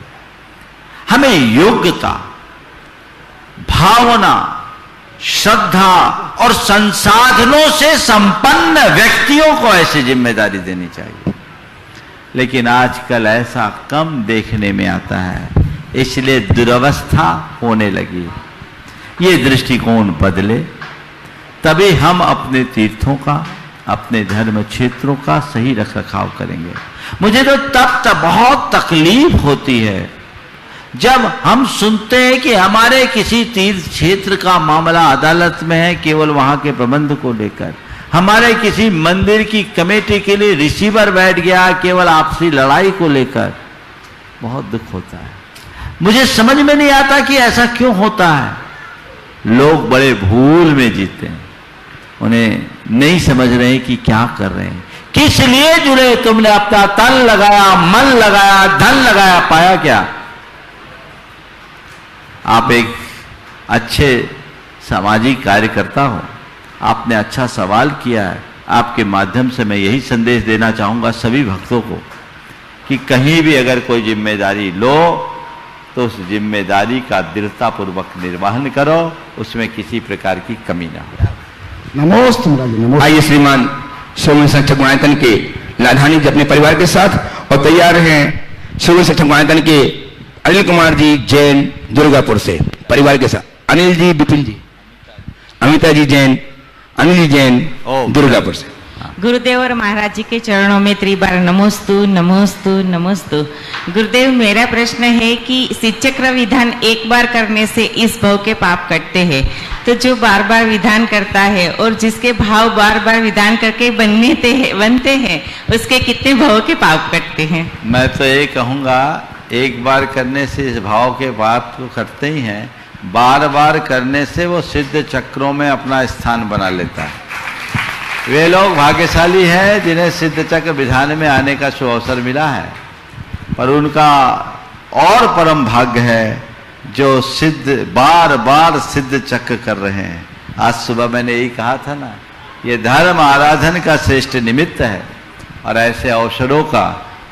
हमें योग्यता, भावना, श्रद्धा और संसाधनों से संपन्न व्यक्तियों को ऐसी जिम्मेदारी देनी चाहिए। लेकिन आजकल ऐसा कम देखने में आता है, इसलिए दुर्वस्था होने लगी। ये दृष्टिकोण बदले, तभी हम अपने तीर्थों का, अपने धर्म क्षेत्रों का सही रखरखाव करेंगे। मुझे तो तब बहुत तकलीफ होती है जब हम सुनते हैं कि हमारे किसी तीर्थ क्षेत्र का मामला अदालत में है, केवल वहां के प्रबंध को लेकर। हमारे किसी मंदिर की कमेटी के लिए रिसीवर बैठ गया केवल आपसी लड़ाई को लेकर। बहुत दुख होता है। मुझे समझ में नहीं आता कि ऐसा क्यों होता है। लोग बड़े भूल में जीते हैं, उन्हें नहीं समझ रहे कि क्या कर रहे हैं। किस लिए जुड़े? तुमने अपना तन लगाया, मन लगाया, धन लगाया, पाया क्या? आप एक अच्छे सामाजिक कार्यकर्ता हो, आपने अच्छा सवाल किया है। आपके माध्यम से मैं यही संदेश देना चाहूंगा सभी भक्तों को कि कहीं भी अगर कोई जिम्मेदारी लो तो उस जिम्मेदारी का दृढ़तापूर्वक निर्वहन करो, उसमें किसी प्रकार की कमी ना हो। नमोस्तु महाराज, नमोस्तु। आइए श्रीमान सोमेन संरक्षक गुणायतन के लाधानी जी अपने परिवार के साथ और तैयार हैं सोमेन संरक्षक गुणायतन के अनिल कुमार जी जैन दुर्गापुर से परिवार के साथ। अनिल जी, विपिन जी, अमिता जी जैन, अनिल जी जैन दुर्गापुर से। गुरुदेव और महाराज जी के चरणों में त्रिबार नमोस्तु नमोस्तु नमोस्तु। गुरुदेव, मेरा प्रश्न है कि शिवचक्र विधान एक बार करने से इस भाव के पाप कटते हैं, तो जो बार बार विधान करता है और जिसके भाव बार बार विधान करके बनते हैं उसके कितने भाव के पाप कटते हैं? मैं तो ये कहूँगा, एक बार करने से इस भाव के पाप तो कटते ही हैं, बार बार करने से वो सिद्ध चक्रों में अपना स्थान बना लेता है। वे लोग भाग्यशाली हैं जिन्हें सिद्ध चक्र विधान में आने का सुअवसर मिला है, पर उनका और परम भाग्य है जो बार बार सिद्ध चक्र कर रहे हैं। आज सुबह मैंने यही कहा था ना, ये धर्म आराधन का श्रेष्ठ निमित्त है और ऐसे अवसरों का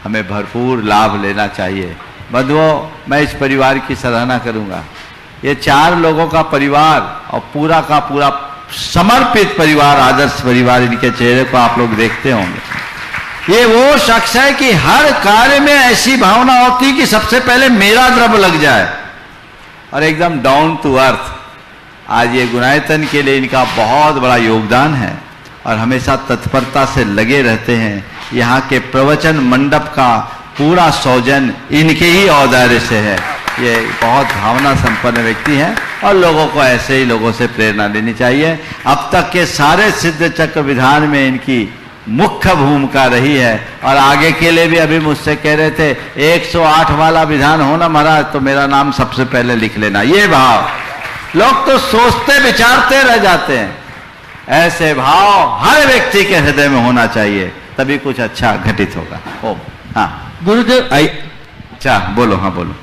हमें भरपूर लाभ लेना चाहिए। बंधुओं, मैं इस परिवार की सराहना करूंगा। ये 4 लोगों का परिवार और पूरा का पूरा समर्पित परिवार, आदर्श परिवार, इनके चेहरे को आप लोग देखते होंगे। ये वो शख्स है कि हर कार्य में ऐसी भावना होती कि सबसे पहले मेरा द्रव्य लग जाए और एकदम डाउन टू अर्थ। आज ये गुणायतन के लिए इनका बहुत बड़ा योगदान है और हमेशा तत्परता से लगे रहते हैं। यहाँ के प्रवचन मंडप का पूरा सौजन इनके ही औदार्य से है। ये बहुत भावना संपन्न व्यक्ति हैं और लोगों को ऐसे ही लोगों से प्रेरणा लेनी चाहिए। अब तक के सारे सिद्ध चक्र विधान में इनकी मुख्य भूमिका रही है और आगे के लिए भी अभी मुझसे कह रहे थे 108 वाला विधान हो ना महाराज तो मेरा नाम सबसे पहले लिख लेना। ये भाव लोग तो सोचते विचारते रह जाते हैं, ऐसे भाव हर व्यक्ति के हृदय में होना चाहिए, तभी कुछ अच्छा घटित होगा। ओ हाँ गुरुदेव, अच्छा बोलो। हाँ बोलो।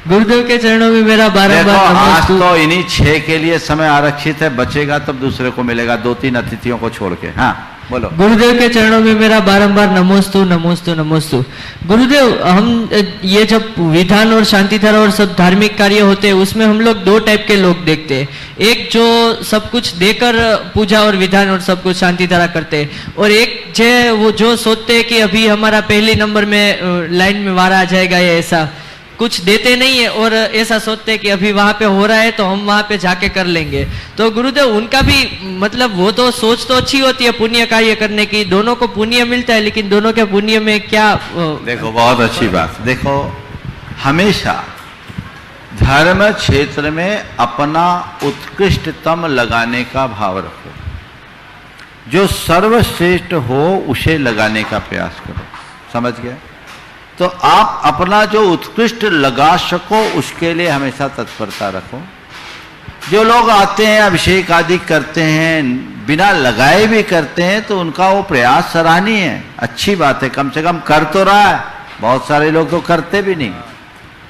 गुरुदेव के चरणों में मेरा बारंबार आज तो इन्हीं 6 के लिए समय आरक्षित है, बचेगा तब दूसरे को मिलेगा, 2-3 अतिथियों को छोड़ के। हाँ बोलो। गुरुदेव के चरणों में मेरा बारंबार नमोस्तु नमोस्तु नमोस्तु। गुरुदेव, हम ये जब विधान और शांति धारा और सब धार्मिक कार्य होते हैं उसमें हम लोग 2 टाइप के लोग देखते हैं। एक जो सब कुछ देकर पूजा और विधान और सब कुछ शांति धारा करते हैं, और एक वो जो सोचते हैं कि अभी हमारा पहले नंबर में लाइन में वारा आ जाएगा या ऐसा कुछ देते नहीं है और ऐसा सोचते हैं कि अभी वहां पे हो रहा है तो हम वहां पे जाके कर लेंगे। तो गुरुदेव, उनका भी मतलब वो तो सोच तो अच्छी होती है पुण्य कार्य करने की, दोनों को पुण्य मिलता है, लेकिन दोनों के पुण्य में क्या देखो, बहुत अच्छी बात। देखो, हमेशा धर्म क्षेत्र में अपना उत्कृष्टतम लगाने का भाव रखो, जो सर्वश्रेष्ठ हो उसे लगाने का प्रयास करो। समझ गए? तो आप अपना जो उत्कृष्ट लगा सको उसके लिए हमेशा तत्परता रखो। जो लोग आते हैं अभिषेक आदि करते हैं, बिना लगाए भी करते हैं, तो उनका वो प्रयास सराहनीय है, अच्छी बात है, कम से कम कर तो रहा है। बहुत सारे लोग तो करते भी नहीं,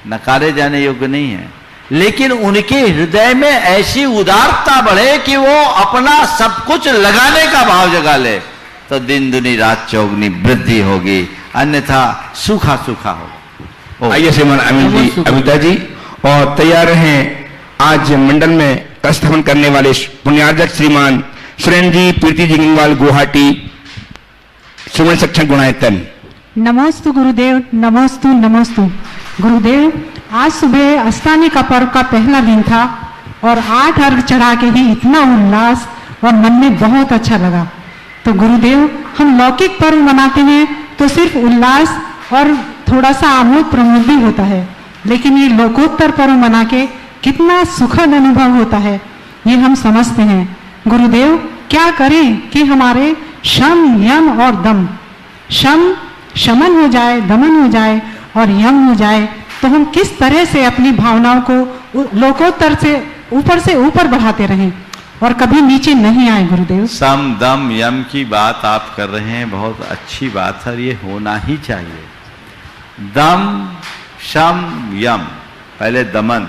नकारे जाने योग्य नहीं है, लेकिन उनके हृदय में ऐसी उदारता बढ़े कि वो अपना सब कुछ लगाने का भाव जगा ले, तो दिन दुनी रात चौगनी वृद्धि होगी, अन्यथा सूखा सूखा होगा। आइए श्रीमान अमिता जी, और तैयार हैं आज मंडल में स्थापन करने वाले पुण्यार्जक श्रीमान सुरेंद्र जी प्रीति जी गंगवाल गुवाहाटी सुमन सक्षम गुणायतन। नमोस्तु गुरुदेव, नमोस्तु नमोस्तु गुरुदेव। आज सुबह अष्टानी का पर्व का पहला दिन था और 8 अर्घ चढ़ा के ही इतना उल्लास और मन में बहुत अच्छा लगा। तो गुरुदेव, हम लौकिक पर्व मनाते हैं तो सिर्फ उल्लास और थोड़ा सा आमोद प्रमोद भी होता है, लेकिन ये लोकोत्तर पर्व मना के कितना सुखद अनुभव होता है ये हम समझते हैं। गुरुदेव, क्या करें कि हमारे शम यम और दम, शमन हो जाए, दमन हो जाए और यम हो जाए, तो हम किस तरह से अपनी भावनाओं को लोकोत्तर से ऊपर बढ़ाते रहें और कभी नीचे नहीं आए। गुरुदेव, सम दम यम की बात आप कर रहे हैं, बहुत अच्छी बात है, ये होना ही चाहिए। दम शम यम, पहले दमन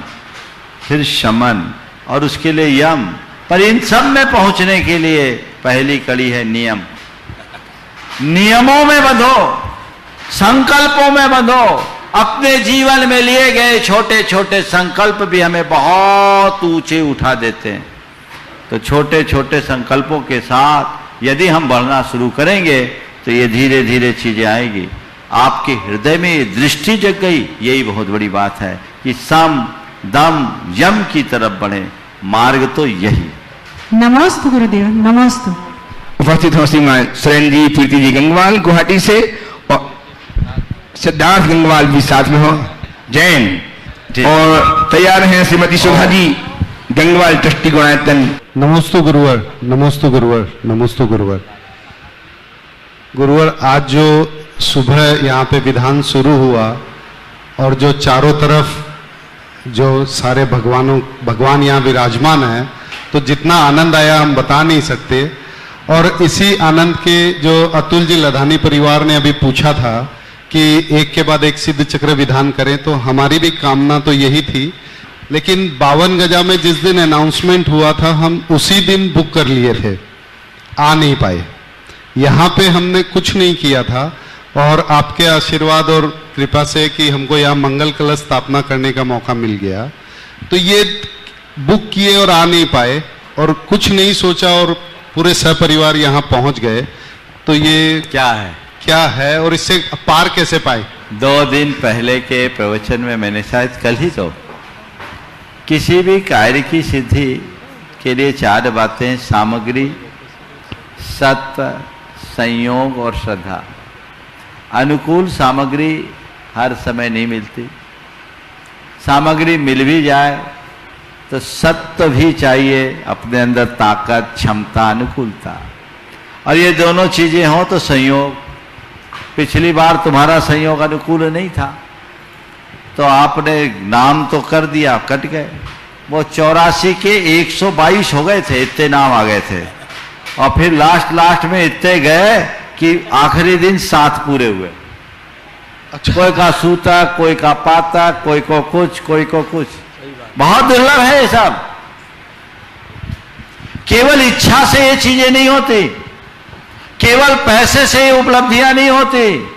फिर शमन और उसके लिए यम, पर इन सब में पहुंचने के लिए पहली कड़ी है नियम। नियमों में बंधो, संकल्पों में बंधो। अपने जीवन में लिए गए छोटे छोटे संकल्प भी हमें बहुत ऊंचे उठा देते हैं। तो छोटे छोटे संकल्पों के साथ यदि हम बढ़ना शुरू करेंगे तो ये धीरे धीरे चीजें आएगी। आपके हृदय में ये दृष्टि जग गई, यही बहुत बड़ी बात है कि सम दम यम की तरफ बढ़े। मार्ग तो यही है। नमोस्तु गुरुदेव, नमोस्तु। उपस्थित हो श्रीमान सुरेंद्र जी प्रीति जी गंगवाल गुवाहाटी से और सिद्धार्थ गंगवाल भी साथ में हो जैन, और तैयार हैं श्रीमती शोभा जी गंगवाल ट्रस्टी गुणायतन। नमोस्तु गुरुवर, नमोस्तु गुरुवर, नमोस्तु गुरुवर। गुरुवर, आज जो सुबह यहाँ पे विधान शुरू हुआ और जो चारों तरफ जो सारे भगवान यहाँ विराजमान है, तो जितना आनंद आया हम बता नहीं सकते। और इसी आनंद के जो अतुल जी लधानी परिवार ने अभी पूछा था कि एक के बाद एक सिद्ध चक्र विधान करें, तो हमारी भी कामना तो यही थी। लेकिन 52 गजा में जिस दिन अनाउंसमेंट हुआ था, हम उसी दिन बुक कर लिए थे, आ नहीं पाए। यहाँ पे हमने कुछ नहीं किया था और आपके आशीर्वाद और कृपा से कि हमको यहाँ मंगल कलश स्थापना करने का मौका मिल गया, तो ये बुक किए और आ नहीं पाए और कुछ नहीं सोचा और पूरे सपरिवार यहाँ पहुंच गए। तो ये क्या है और इससे पार कैसे पाए? 2 दिन पहले के प्रवचन में मैंने शायद कल ही तो किसी भी कार्य की सिद्धि के लिए 4 बातें: सामग्री, सत्व, संयोग और श्रद्धा। अनुकूल सामग्री हर समय नहीं मिलती। सामग्री मिल भी जाए तो सत्व भी चाहिए, अपने अंदर ताकत, क्षमता, अनुकूलता, और ये दोनों चीजें हों तो संयोग। पिछली बार तुम्हारा संयोग अनुकूल नहीं था तो आपने नाम तो कर दिया, कट गए। वो 84 के 122 हो गए थे, इतने नाम आ गए थे, और फिर लास्ट में इतने गए कि आखिरी दिन 7 पूरे हुए। अच्छा। कोई का सूता, कोई का पाता, कोई को कुछ, कोई को कुछ। बहुत दुर्लभ है ये सब। केवल इच्छा से ये चीजें नहीं होती, केवल पैसे से ये उपलब्धियां नहीं होती।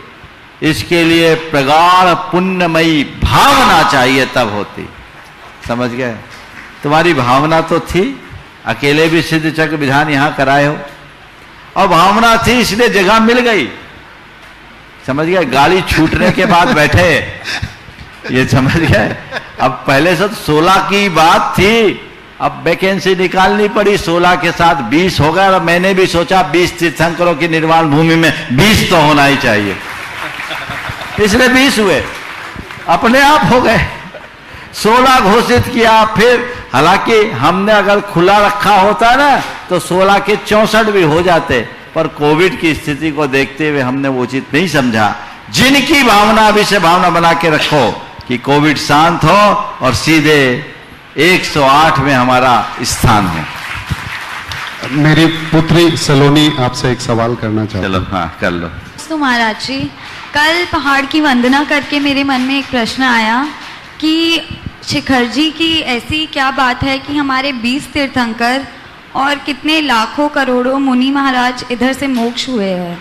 इसके लिए प्रगाढ़ पुण्यमयी भावना चाहिए, तब होती। समझ गए? तुम्हारी भावना तो थी, अकेले भी सिद्ध चक्र विधान यहां कराए हो, और भावना थी इसलिए जगह मिल गई। समझ गए? गाड़ी छूटने के बाद बैठे, ये समझ गए? अब पहले से 16 की बात थी, अब वैकेंसी निकालनी पड़ी, 16 के साथ 20 हो गया। और मैंने भी सोचा 20 तीर्थंकरों की निर्वाण भूमि में 20 तो होना ही चाहिए, इसलिए 20 हुए, अपने आप हो गए। 16 घोषित किया। फिर हालांकि हमने अगर खुला रखा होता ना तो 16 के 64 भी हो जाते, पर कोविड की स्थिति को देखते हुए हमने वो उचित नहीं समझा। जिनकी भावना अभी से भावना बना के रखो कि कोविड शांत हो और सीधे 108 में हमारा स्थान है। मेरी पुत्री सलोनी आपसे एक सवाल करना चाहती हूँ। चलो, हाँ कर लो। तो महाराज जी, कल पहाड़ की वंदना करके मेरे मन में एक प्रश्न आया कि शिखर जी की ऐसी क्या बात है कि हमारे 20 तीर्थंकर और कितने लाखों करोड़ों मुनि महाराज इधर से मोक्ष हुए हैं,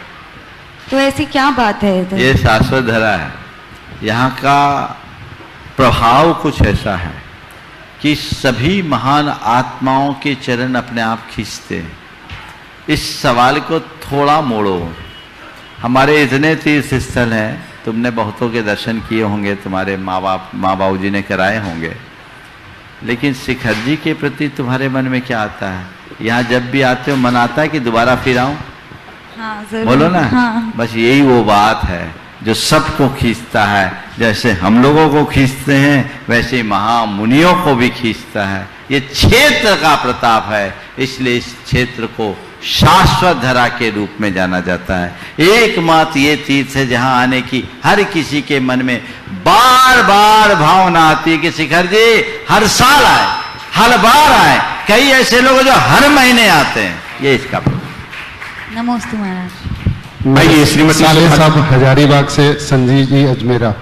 तो ऐसी क्या बात है इधर? ये शाश्वत धरा है। यहाँ का प्रभाव कुछ ऐसा है कि सभी महान आत्माओं के चरण अपने आप खींचते हैं। इस सवाल को थोड़ा मोड़ो। हमारे इतने तीर्थ स्थल हैं, तुमने बहुतों के दर्शन किए होंगे, तुम्हारे माँ बाबू जी ने कराए होंगे, लेकिन शिखर जी के प्रति तुम्हारे मन में क्या आता है? यहाँ जब भी आते हो मन आता है कि दोबारा फिर आऊं? हाँ, जरूर। बोलो ना। हाँ। बस यही वो बात है जो सबको खींचता है। जैसे हम लोगों को खींचते हैं वैसे ही महामुनियों को भी खींचता है। ये क्षेत्र का प्रताप है, इसलिए इस क्षेत्र को शाश्वत धरा के रूप में जाना जाता है। एकमात्र ये तीर्थ है जहां आने की हर किसी के मन में बार बार भावना आती है कि शिखर जी हर साल आए, हर बार आए। कई ऐसे लोग जो हर महीने आते हैं, ये इसका नमोस्तु महाराज। आइए श्रीमती साहब हजारीबाग से संजीव जी अजमेरा।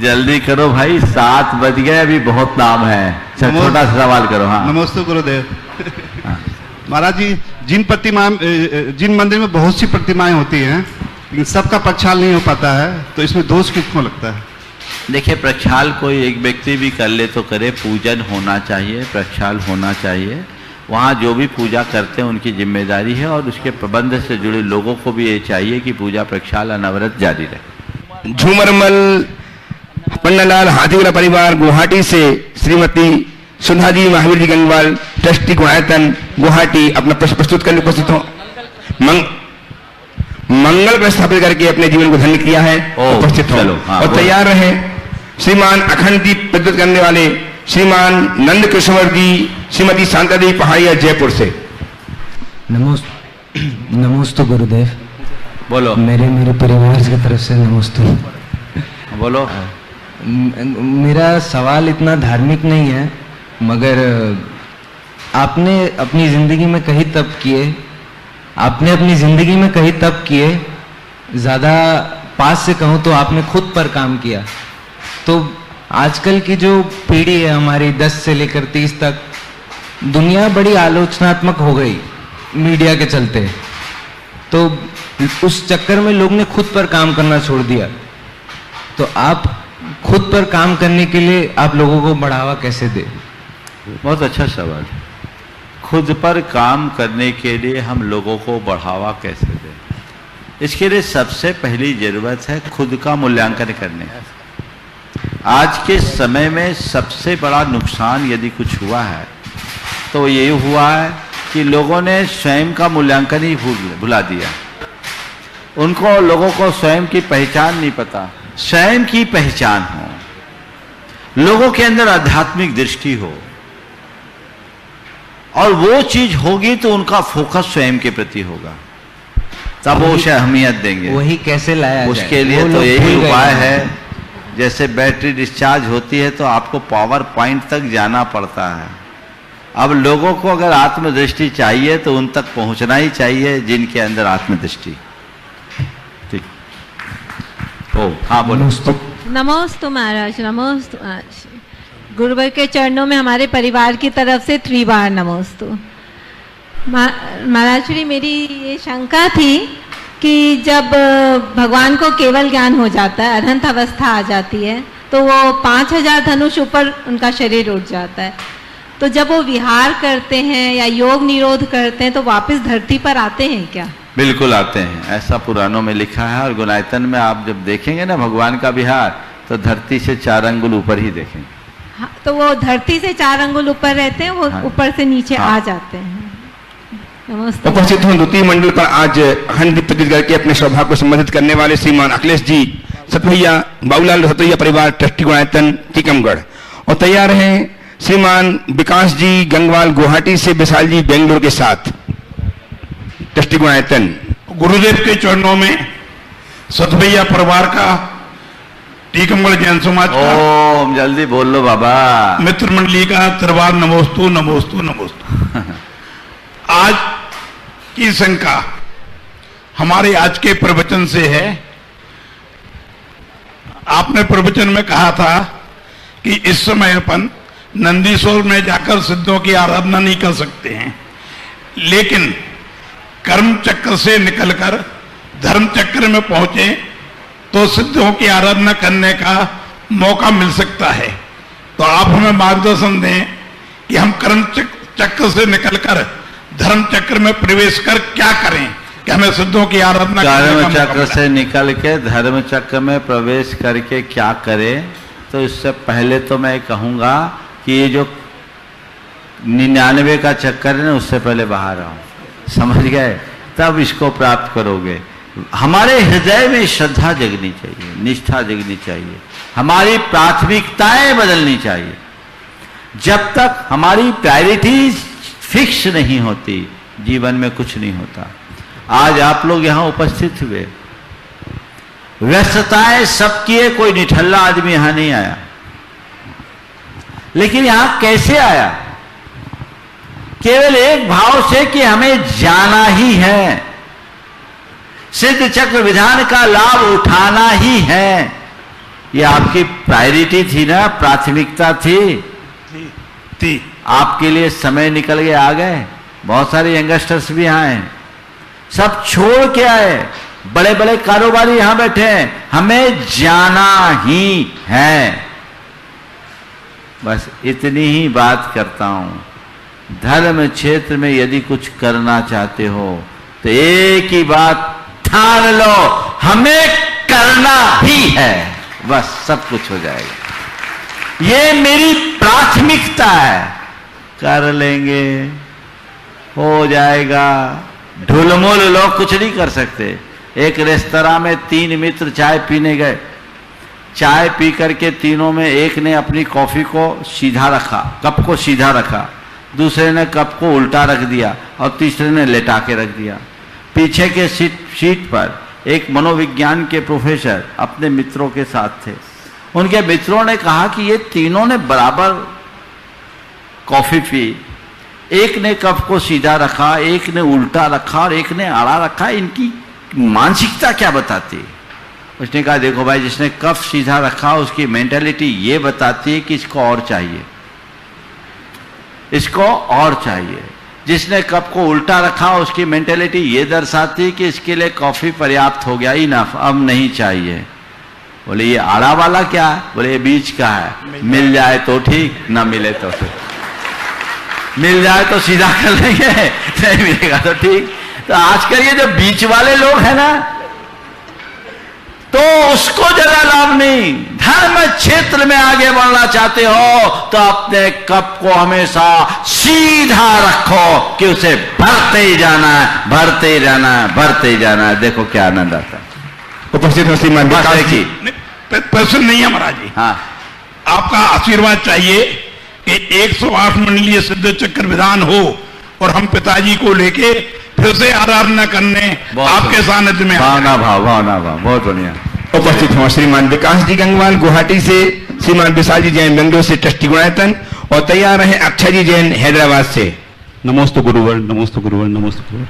जल्दी करो भाई, 7 बज गए, अभी बहुत नाम है। छोटा सा सवाल करो। हाँ, नमस्ते गुरुदेव। महाराज जी, जिन मंदिर में बहुत सी प्रतिमाएं होती हैं लेकिन सबका प्रक्षाल नहीं हो पाता है, तो इसमें दोष किसको लगता है? देखिए, प्रक्षाल कोई एक व्यक्ति भी कर ले तो करे, पूजन होना चाहिए, प्रक्षाल होना चाहिए। वहाँ जो भी पूजा करते हैं उनकी जिम्मेदारी है, और उसके प्रबंध से जुड़े लोगों को भी ये चाहिए कि पूजा प्रक्षाल अनवरत जारी रहे। झूमरमल पन्नालाल हाथीवाला परिवार गुवाहाटी से श्रीमती सुधा जी महावीर जी गंगवाल, ट्रस्टी गुणायतन गुवाहाटी, अपना प्रश्न प्रस्तुत करने उपस्थित हो। मंगल प्रस्थापित करके अपने जीवन को धन्य किया है, उपस्थित हो और तैयार रहे। श्रीमान अखंड दीप प्रज्वलित करने वाले श्रीमान नंद कृष्णवर जी, श्रीमती शांता देवी पहाड़िया जयपुर से। नमोस्तु गुरुदेव। बोलो। मेरे परिवार की तरफ से नमोस्तु। बोलो। मेरा सवाल इतना धार्मिक नहीं है, मगर आपने अपनी जिंदगी में कहीं तप किए, आपने अपनी जिंदगी में कहीं तप किए, ज़्यादा पास से कहूँ तो आपने खुद पर काम किया। तो आजकल की जो पीढ़ी है हमारी 10 से लेकर 30 तक, दुनिया बड़ी आलोचनात्मक हो गई मीडिया के चलते, तो उस चक्कर में लोग ने खुद पर काम करना छोड़ दिया। तो आप खुद पर काम करने के लिए आप लोगों को बढ़ावा कैसे दे? बहुत अच्छा सवाल। खुद पर काम करने के लिए हम लोगों को बढ़ावा कैसे दें? इसके लिए सबसे पहली जरूरत है खुद का मूल्यांकन करने। आज के समय में सबसे बड़ा नुकसान यदि कुछ हुआ है तो ये हुआ है कि लोगों ने स्वयं का मूल्यांकन ही भुला दिया। उनको, लोगों को स्वयं की पहचान नहीं पता। स्वयं की पहचान हो, लोगों के अंदर आध्यात्मिक दृष्टि हो, और वो चीज होगी तो उनका फोकस स्वयं के प्रति होगा, तब वो उसे अहमियत देंगे। वही कैसे लाया उसके लिए तो यही उपाय है, जैसे बैटरी डिस्चार्ज होती है तो आपको पावर पॉइंट तक जाना पड़ता है। अब लोगों को अगर आत्मदृष्टि चाहिए तो उन तक पहुंचना ही चाहिए जिनके अंदर आत्मदृष्टि। ठीक। ओ हाँ, बोलो। नमोस्तु महाराज। नमोस्तु महाराज। गुरुवर के चरणों में हमारे परिवार की तरफ से 3 बार नमोस्तु। महाराज श्री, मेरी ये शंका थी कि जब भगवान को केवल ज्ञान हो जाता है, अनंत अवस्था आ जाती है, तो वो 5000 धनुष ऊपर उनका शरीर उठ जाता है, तो जब वो विहार करते हैं या योग निरोध करते हैं तो वापस धरती पर आते हैं क्या? बिल्कुल आते हैं, ऐसा पुराणों में लिखा है। और गुणायतन में आप जब देखेंगे ना भगवान का विहार, तो धरती से 4 अंगुल ऊपर ही देखेंगे। हाँ, तो वो धरती से 4 अंगुल ऊपर रहते हैं, वो ऊपर से नीचे आ जाते हैं। उपस्थित हूँ द्वितीय मंडल पर आज अखंड दीप प्रज्वलित करके अपने सौभाग्य को संबोधित करने वाले श्रीमान अखिलेश जी सतभैया, बाबूलाल सतभैया परिवार, ट्रस्टी गुणायतन टीकमगढ़। और तैयार हैं श्रीमान विकास जी गंगवाल गुवाहाटी से, विशाल जी बेंगलुरु के साथ, ट्रस्टी गुणायतन। गुरुदेव के चरणों में सतभैया परिवार का, टीकमगढ़ जैन समाज का, ओम जल्दी बोल लो बाबा, मित्र मंडली का त्रिवार नमोस्तु नमोस्तु नमोस्तु। आज की शंका हमारे आज के प्रवचन से है आपने प्रवचन में कहा था कि इस समय अपन नंदीसोर में जाकर सिद्धों की आराधना नहीं कर सकते हैं, लेकिन कर्म चक्र से निकलकर धर्म चक्र में पहुंचे तो सिद्धों की आराधना करने का मौका मिल सकता है। तो आप हमें मार्गदर्शन दें कि हम कर्म चक्र से निकलकर धर्म चक्र में प्रवेश कर क्या करें कि हमें सिद्धों की आराधना कर्म चक्र से निकल के धर्म चक्र में प्रवेश करके क्या करें। तो इससे पहले तो मैं कहूंगा कि ये जो 99 का चक्कर है ना, उससे पहले बाहर आओ, समझ गए, तब इसको प्राप्त करोगे। हमारे हृदय में श्रद्धा जगनी चाहिए, निष्ठा जगनी चाहिए, हमारी प्राथमिकताएं बदलनी चाहिए। जब तक हमारी प्रायोरिटीज फिक्स नहीं होती, जीवन में कुछ नहीं होता। आज आप लोग यहां उपस्थित हुए, व्यस्तताएं सबकी है, कोई निठल्ला आदमी यहां नहीं आया, लेकिन यहां कैसे आया? केवल एक भाव से कि हमें जाना ही है, सिद्ध चक्र विधान का लाभ उठाना ही है। ये आपकी प्रायोरिटी थी ना, प्राथमिकता थी। आपके लिए समय निकल के आ गए। बहुत सारे यंगस्टर्स भी यहाँ हैं, सब छोड़ के आए, बड़े बड़े कारोबारी यहां बैठे हैं। हमें जाना ही है, बस इतनी ही बात करता हूं। धर्म क्षेत्र में यदि कुछ करना चाहते हो तो एक ही बात ठान लो, हमें करना ही है, बस सब कुछ हो जाएगा। ये मेरी प्राथमिकता है, कर लेंगे, हो जाएगा। ढुलमुल लोग कुछ नहीं कर सकते। एक रेस्तरां में 3 मित्र चाय पीने गए, चाय पी करके तीनों में एक ने अपनी कॉफी को सीधा रखा, कप को सीधा रखा, दूसरे ने कप को उल्टा रख दिया और तीसरे ने लेटा के रख दिया। पीछे के सीट पर एक मनोविज्ञान के प्रोफेसर अपने मित्रों के साथ थे। उनके मित्रों ने कहा कि ये तीनों ने बराबर कॉफी पी, एक ने कप को सीधा रखा, एक ने उल्टा रखा और एक ने आड़ा रखा, इनकी मानसिकता क्या बताती है? उसने कहा देखो भाई, जिसने कप सीधा रखा उसकी मेंटालिटी ये बताती है कि इसको और चाहिए, इसको और चाहिए। जिसने कप को उल्टा रखा उसकी मेंटालिटी ये दर्शाती है कि इसके लिए कॉफी पर्याप्त हो गया, इनफ, अब नहीं चाहिए। बोले ये आड़ा वाला क्या है? बोले ये बीच का है, मिल जाए तो ठीक, ना मिले तो ठीक। मिल जाए तो सीधा कर लेंगे, नहीं मिलेगा तो ठीक। तो आजकल ये जो बीच वाले लोग हैं ना, तो उसको जरा लाभ नहीं। धर्म क्षेत्र में आगे बढ़ना चाहते हो तो अपने कप को हमेशा सीधा रखो कि उसे भरते ही जाना है, भरते ही जाना है, भरते ही जाना है। देखो क्या आनंद आता है। उपस्थित हो श्रीमान विकास जी। प्रश्न नहीं है महाराज जी, हाँ, आपका आशीर्वाद चाहिए कि 108 मंडलीय सिद्ध चक्र विधान हो और हम पिताजी को लेके फिर से आराधना करने आपके सानिध्य में। भावना भाव, बहुत बढ़िया। उपस्थित हो श्रीमान विकास जी गंगवाल गुवाहाटी से, श्रीमान विशाल जी जैन बेंगलोर से ट्रस्टी गुणायतन, और तैयार है अक्षय जी जैन हैदराबाद से। नमोस्तु गुरुवर, नमोस्तु गुरुवर, नमोस्तु गुरुवर।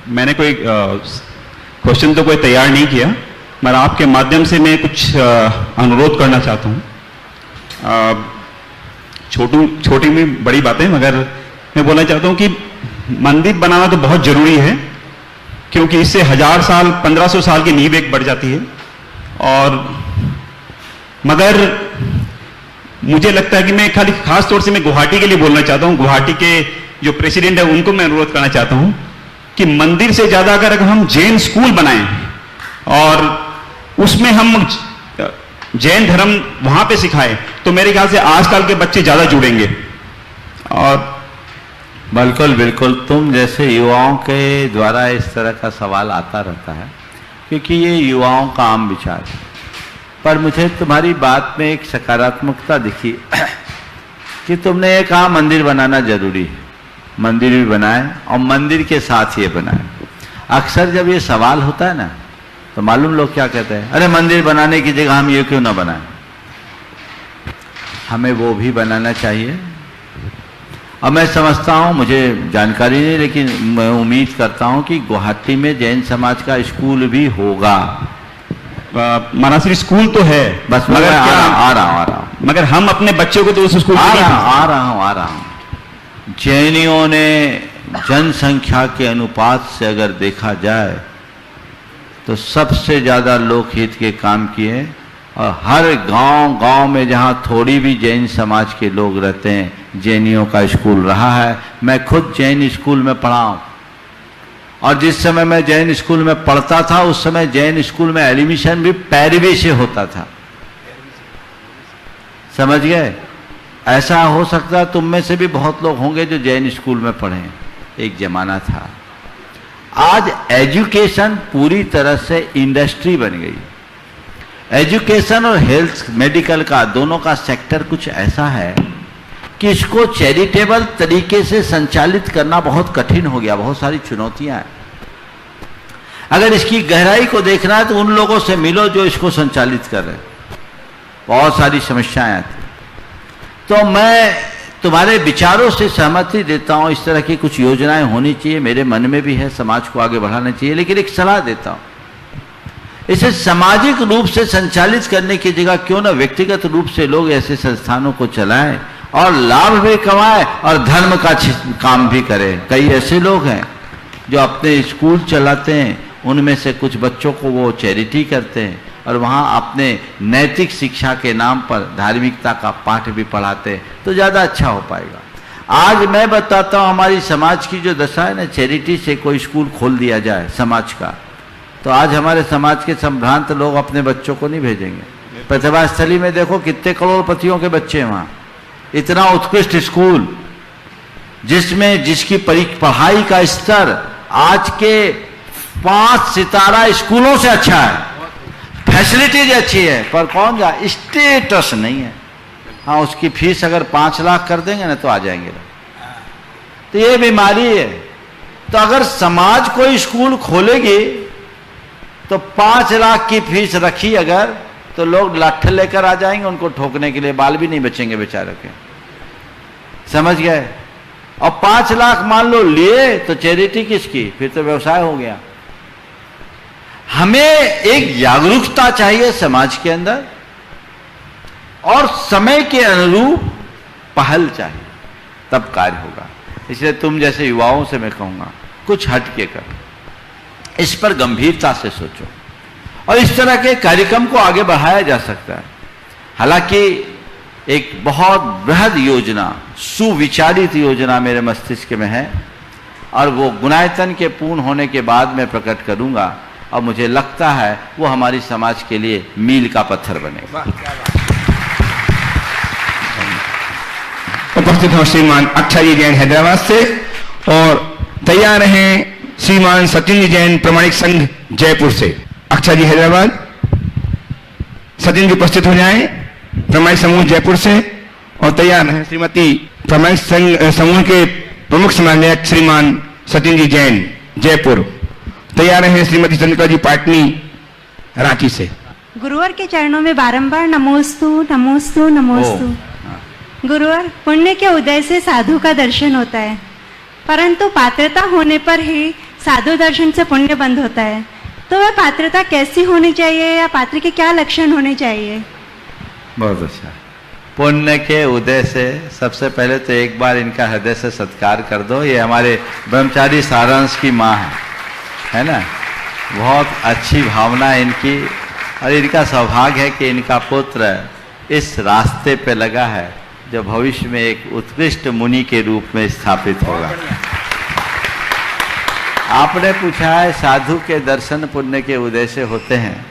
मैंने कोई क्वेश्चन तो कोई तैयार नहीं किया, मगर आपके माध्यम से मैं कुछ अनुरोध करना चाहता हूँ। छोटी में बड़ी बातें, मगर मैं बोलना चाहता हूँ कि मंदिर बनाना तो बहुत जरूरी है, क्योंकि इससे 1000 साल 1500 साल की नींव एक बढ़ जाती है। और मगर मुझे लगता है कि मैं खास तौर से मैं गुवाहाटी के लिए बोलना चाहता हूँ। गुवाहाटी के जो प्रेसिडेंट है उनको मैं अनुरोध करना चाहता हूँ कि मंदिर से ज्यादा अगर हम जैन स्कूल बनाएं और उसमें हम जैन धर्म वहां पे सिखाएं, तो मेरे ख्याल से आजकल के बच्चे ज्यादा जुड़ेंगे। और बिल्कुल बिल्कुल, तुम जैसे युवाओं के द्वारा इस तरह का सवाल आता रहता है, क्योंकि ये युवाओं का आम विचार है। पर मुझे तुम्हारी बात में एक सकारात्मकता दिखी कि तुमने ये कहा मंदिर बनाना जरूरी है। मंदिर भी बनाए और मंदिर के साथ ये बनाए। अक्सर जब ये सवाल होता है ना, तो मालूम लोग क्या कहते हैं, अरे मंदिर बनाने की जगह हम ये क्यों ना बनाएं। हमें वो भी बनाना चाहिए। और मैं समझता हूँ, मुझे जानकारी नहीं, लेकिन मैं उम्मीद करता हूँ कि गुवाहाटी में जैन समाज का स्कूल भी होगा। महाराज स्कूल तो है बस मगर आ रहा हूं मगर हम अपने बच्चों को तो उस स्कूल आ रहा हूं। जैनियों ने जनसंख्या के अनुपात से अगर देखा जाए तो सबसे ज्यादा लोकहित के काम किए, और हर गांव में जहां थोड़ी भी जैन समाज के लोग रहते हैं जैनियों का स्कूल रहा है। मैं खुद जैन स्कूल में पढ़ा हूं, और जिस समय मैं जैन स्कूल में पढ़ता था उस समय जैन स्कूल में एडमिशन भी पैरवी से होता था, समझ गए। ऐसा हो सकता है तुम में से भी बहुत लोग होंगे जो जैन स्कूल में पढ़े, एक जमाना था। आज एजुकेशन पूरी तरह से इंडस्ट्री बन गई। एजुकेशन और हेल्थ मेडिकल का दोनों का सेक्टर कुछ ऐसा है कि इसको चैरिटेबल तरीके से संचालित करना बहुत कठिन हो गया, बहुत सारी चुनौतियां हैं। अगर इसकी गहराई को देखना है तो उन लोगों से मिलो जो इसको संचालित कर रहे हैं, बहुत सारी समस्याएं आती। तो मैं तुम्हारे विचारों से सहमति देता हूं, इस तरह की कुछ योजनाएं होनी चाहिए, मेरे मन में भी है, समाज को आगे बढ़ाना चाहिए। लेकिन एक सलाह देता हूं, इसे सामाजिक रूप से संचालित करने की जगह क्यों ना व्यक्तिगत रूप से लोग ऐसे संस्थानों को चलाएं और लाभ भी कमाएं और धर्म का काम भी करें। कई ऐसे लोग हैं जो अपने स्कूल चलाते हैं, उनमें से कुछ बच्चों को वो चैरिटी करते हैं और वहाँ अपने नैतिक शिक्षा के नाम पर धार्मिकता का पाठ भी पढ़ाते हैं, तो ज़्यादा अच्छा हो पाएगा। आज मैं बताता हूँ हमारी समाज की जो दशा है ना, चैरिटी से कोई स्कूल खोल दिया जाए समाज का, तो आज हमारे समाज के संभ्रांत लोग अपने बच्चों को नहीं भेजेंगे। प्रतिभा स्थली में देखो कितने करोड़पतियों के बच्चे हैं वहाँ, इतना उत्कृष्ट स्कूल जिसमें जिसकी पढ़ाई का स्तर आज के 5 सितारा स्कूलों से अच्छा है, फैसिलिटीज अच्छी है, पर कौन जा, स्टेटस नहीं है। हाँ, उसकी फीस अगर 5 लाख कर देंगे ना तो आ जाएंगे। तो ये बीमारी है। तो अगर समाज कोई स्कूल खोलेगी तो 5 लाख की फीस रखी अगर, तो लोग लाठी लेकर आ जाएंगे उनको ठोकने के लिए, बाल भी नहीं बचेंगे बेचारे के, समझ गए। और 5 लाख मान लो लिए तो चैरिटी किसकी, फिर तो व्यवसाय हो गया। हमें एक जागरूकता चाहिए समाज के अंदर और समय के अनुरूप पहल चाहिए, तब कार्य होगा। इसलिए तुम जैसे युवाओं से मैं कहूंगा कुछ हट के करो, इस पर गंभीरता से सोचो और इस तरह के कार्यक्रम को आगे बढ़ाया जा सकता है। हालांकि एक बहुत बृहद योजना, सुविचारित योजना मेरे मस्तिष्क में है और वो गुणायतन के पूर्ण होने के बाद मैं प्रकट करूंगा, और मुझे लगता है वो हमारी समाज के लिए मील का पत्थर बनेगा। उपस्थित हो श्रीमान अक्षय जैन हैदराबाद से, और तैयार हैं श्रीमान सचिन जैन प्रमाणिक संघ जयपुर से। अक्षय जी हैदराबाद, सचिन जी उपस्थित हो जाएं प्रमाणिक समूह जयपुर से, और तैयार हैं श्रीमती प्रमाणिक संघ समूह के प्रमुख समन्वयक श्रीमान सचिन जी जैन जयपुर। तैयार हैं श्रीमती चंद्रिका जी पाटनी रांची से। गुरुवर के चरणों में बारंबार नमोस्तु नमोस्तु नमोस्तु। गुरुवर, पुण्य के उदय से साधु का दर्शन होता है, परंतु पात्रता होने पर ही साधु दर्शन से पुण्य बंद होता है। तो वह पात्रता कैसी होनी चाहिए या पात्र के क्या लक्षण होने चाहिए? बहुत अच्छा। पुण्य के उदय से सबसे पहले तो एक बार इनका हृदय से सत्कार कर दो। ये हमारे ब्रह्मचारी सारांश की माँ है ना, बहुत अच्छी भावना इनकी, और इनका सौभाग्य है कि इनका पुत्र इस रास्ते पे लगा है जो भविष्य में एक उत्कृष्ट मुनि के रूप में स्थापित होगा। आपने पूछा है साधु के दर्शन पुण्य के उदय से होते हैं,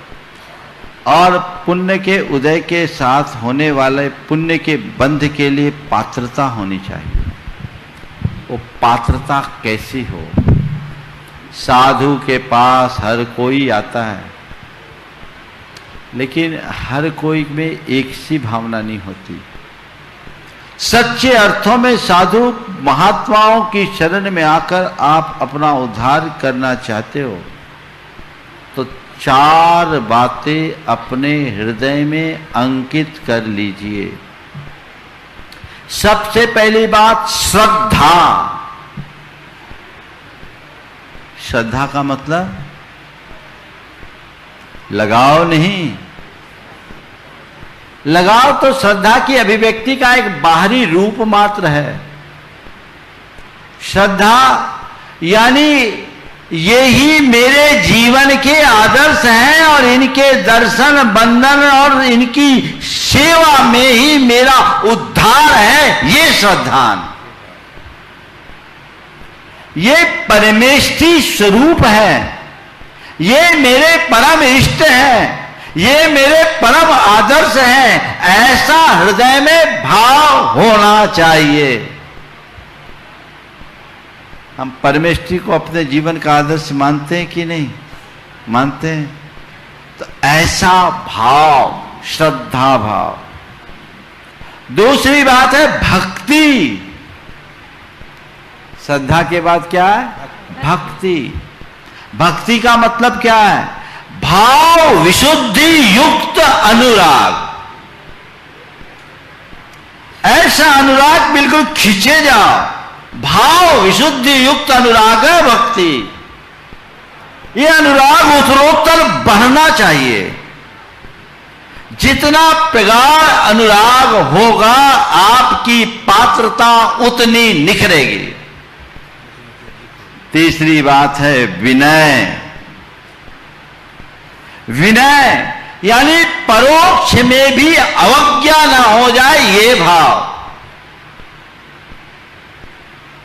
और पुण्य के उदय के साथ होने वाले पुण्य के बंध के लिए पात्रता होनी चाहिए। वो पात्रता कैसी हो? साधु के पास हर कोई आता है, लेकिन हर कोई में एक सी भावना नहीं होती। सच्चे अर्थों में साधु महात्माओं की शरण में आकर आप अपना उद्धार करना चाहते हो तो 4 बातें अपने हृदय में अंकित कर लीजिए। सबसे पहली बात श्रद्धा। श्रद्धा का मतलब लगाव नहीं। लगाव तो श्रद्धा की अभिव्यक्ति का एक बाहरी रूप मात्र है। श्रद्धा यानी ये ही मेरे जीवन के आदर्श हैं और इनके दर्शन बंधन और इनकी सेवा में ही मेरा उद्धार है, ये श्रद्धान। ये परमेष्ठी स्वरूप है, ये मेरे परम इष्ट है, ये मेरे परम आदर्श हैं, ऐसा हृदय में भाव होना चाहिए। हम परमेष्ठी को अपने जीवन का आदर्श मानते हैं कि नहीं मानते हैं? तो ऐसा भाव, श्रद्धा भाव। दूसरी बात है भक्ति। श्रद्धा के बाद क्या है? भक्ति। भक्ति का मतलब क्या है? भाव विशुद्धि युक्त अनुराग। ऐसा अनुराग बिल्कुल खींचे जाओ, भाव विशुद्धि युक्त अनुराग है भक्ति। ये अनुराग उत्तरोत्तर बढ़ना चाहिए। जितना प्रगाढ़ अनुराग होगा आपकी पात्रता उतनी निखरेगी। तीसरी बात है विनय। विनय यानी परोक्ष में भी अवज्ञा ना हो जाए, ये भाव।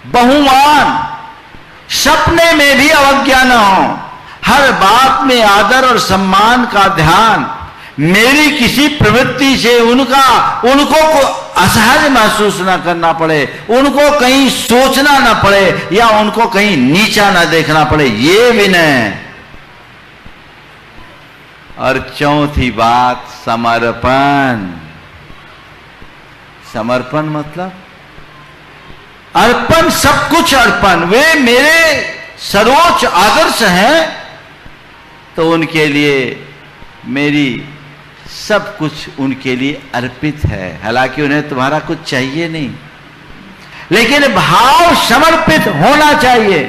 बहुमान, सपने में भी अवज्ञा न हो, हर बात में आदर और सम्मान का ध्यान। मेरी किसी प्रवृत्ति से उनको असहज महसूस ना करना पड़े, उनको कहीं सोचना ना पड़े या उनको कहीं नीचा ना देखना पड़े, ये विनय। और चौथी बात समर्पण। समर्पण मतलब अर्पण, सब कुछ अर्पण। वे मेरे सर्वोच्च आदर्श हैं तो उनके लिए मेरी सब कुछ उनके लिए अर्पित है। हालांकि उन्हें तुम्हारा कुछ चाहिए नहीं, लेकिन भाव समर्पित होना चाहिए।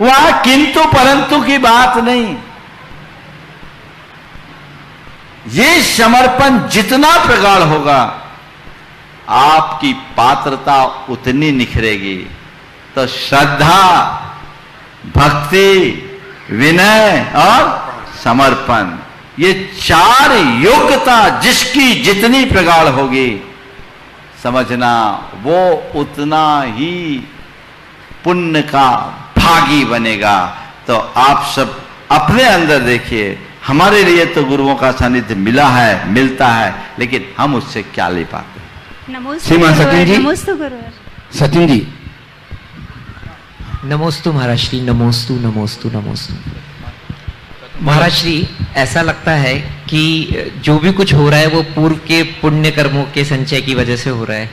वहां किंतु परंतु की बात नहीं। ये समर्पण जितना प्रगाढ़ होगा आपकी पात्रता उतनी निखरेगी। तो श्रद्धा, भक्ति, विनय और समर्पण, ये चार योग्यता जिसकी जितनी प्रगाढ़ होगी, समझना वो उतना ही पुण्य का भागी बनेगा। तो आप सब अपने अंदर देखिए, हमारे लिए तो गुरुओं का सानिध्य मिला है, मिलता है, लेकिन हम उससे क्या ले पाते? श्रीमान सचिन जी। नमोस्तु गुरुवर। सचिन जी। नमोस्तु महाराज श्री, नमोस्तु नमोस्तु नमोस्तु। महाराज श्री, ऐसा लगता है कि जो भी कुछ हो रहा है वो पूर्व के पुण्य कर्मों के संचय की वजह से हो रहा है,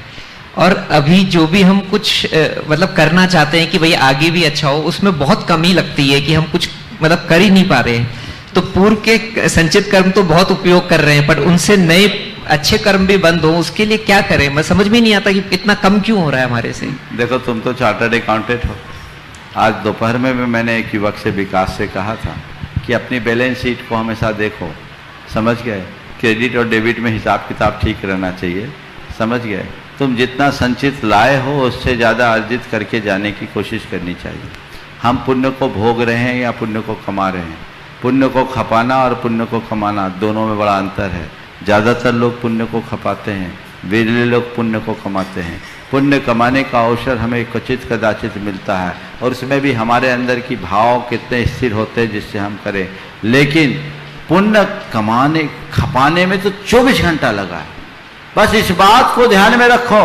और अभी जो भी हम कुछ मतलब करना चाहते हैं कि भाई आगे भी अच्छा हो, उसमें बहुत कमी लगती है कि हम कुछ मतलब कर ही नहीं पा रहे हैं। तो पूर्व के संचित कर्म तो बहुत उपयोग कर रहे हैं, पर उनसे नए अच्छे कर्म भी बंद हो, उसके लिए क्या करें? मैं समझ में नहीं आता कि इतना कम क्यों हो रहा है हमारे से। देखो, तुम तो चार्टर्ड अकाउंटेंट हो। आज दोपहर में मैंने एक युवक से, विकास से कहा था कि अपनी बैलेंस शीट को हमेशा देखो। समझ गए? क्रेडिट और डेबिट में हिसाब किताब ठीक रहना चाहिए। समझ गए? तुम जितना संचित लाए हो उससे ज़्यादा अर्जित करके जाने की कोशिश करनी चाहिए। हम पुण्य को भोग रहे हैं या पुण्य को कमा रहे हैं? पुण्य को खपाना और पुण्य को कमाना दोनों में बड़ा अंतर है। ज़्यादातर लोग पुण्य को खपाते हैं, विरले लोग पुण्य को कमाते हैं। पुण्य कमाने का अवसर हमें क्वचित कदाचित मिलता है, और उसमें भी हमारे अंदर की भाव कितने स्थिर होते हैं जिससे हम करें। लेकिन पुण्य कमाने खपाने में तो 24 घंटा लगा है। बस इस बात को ध्यान में रखो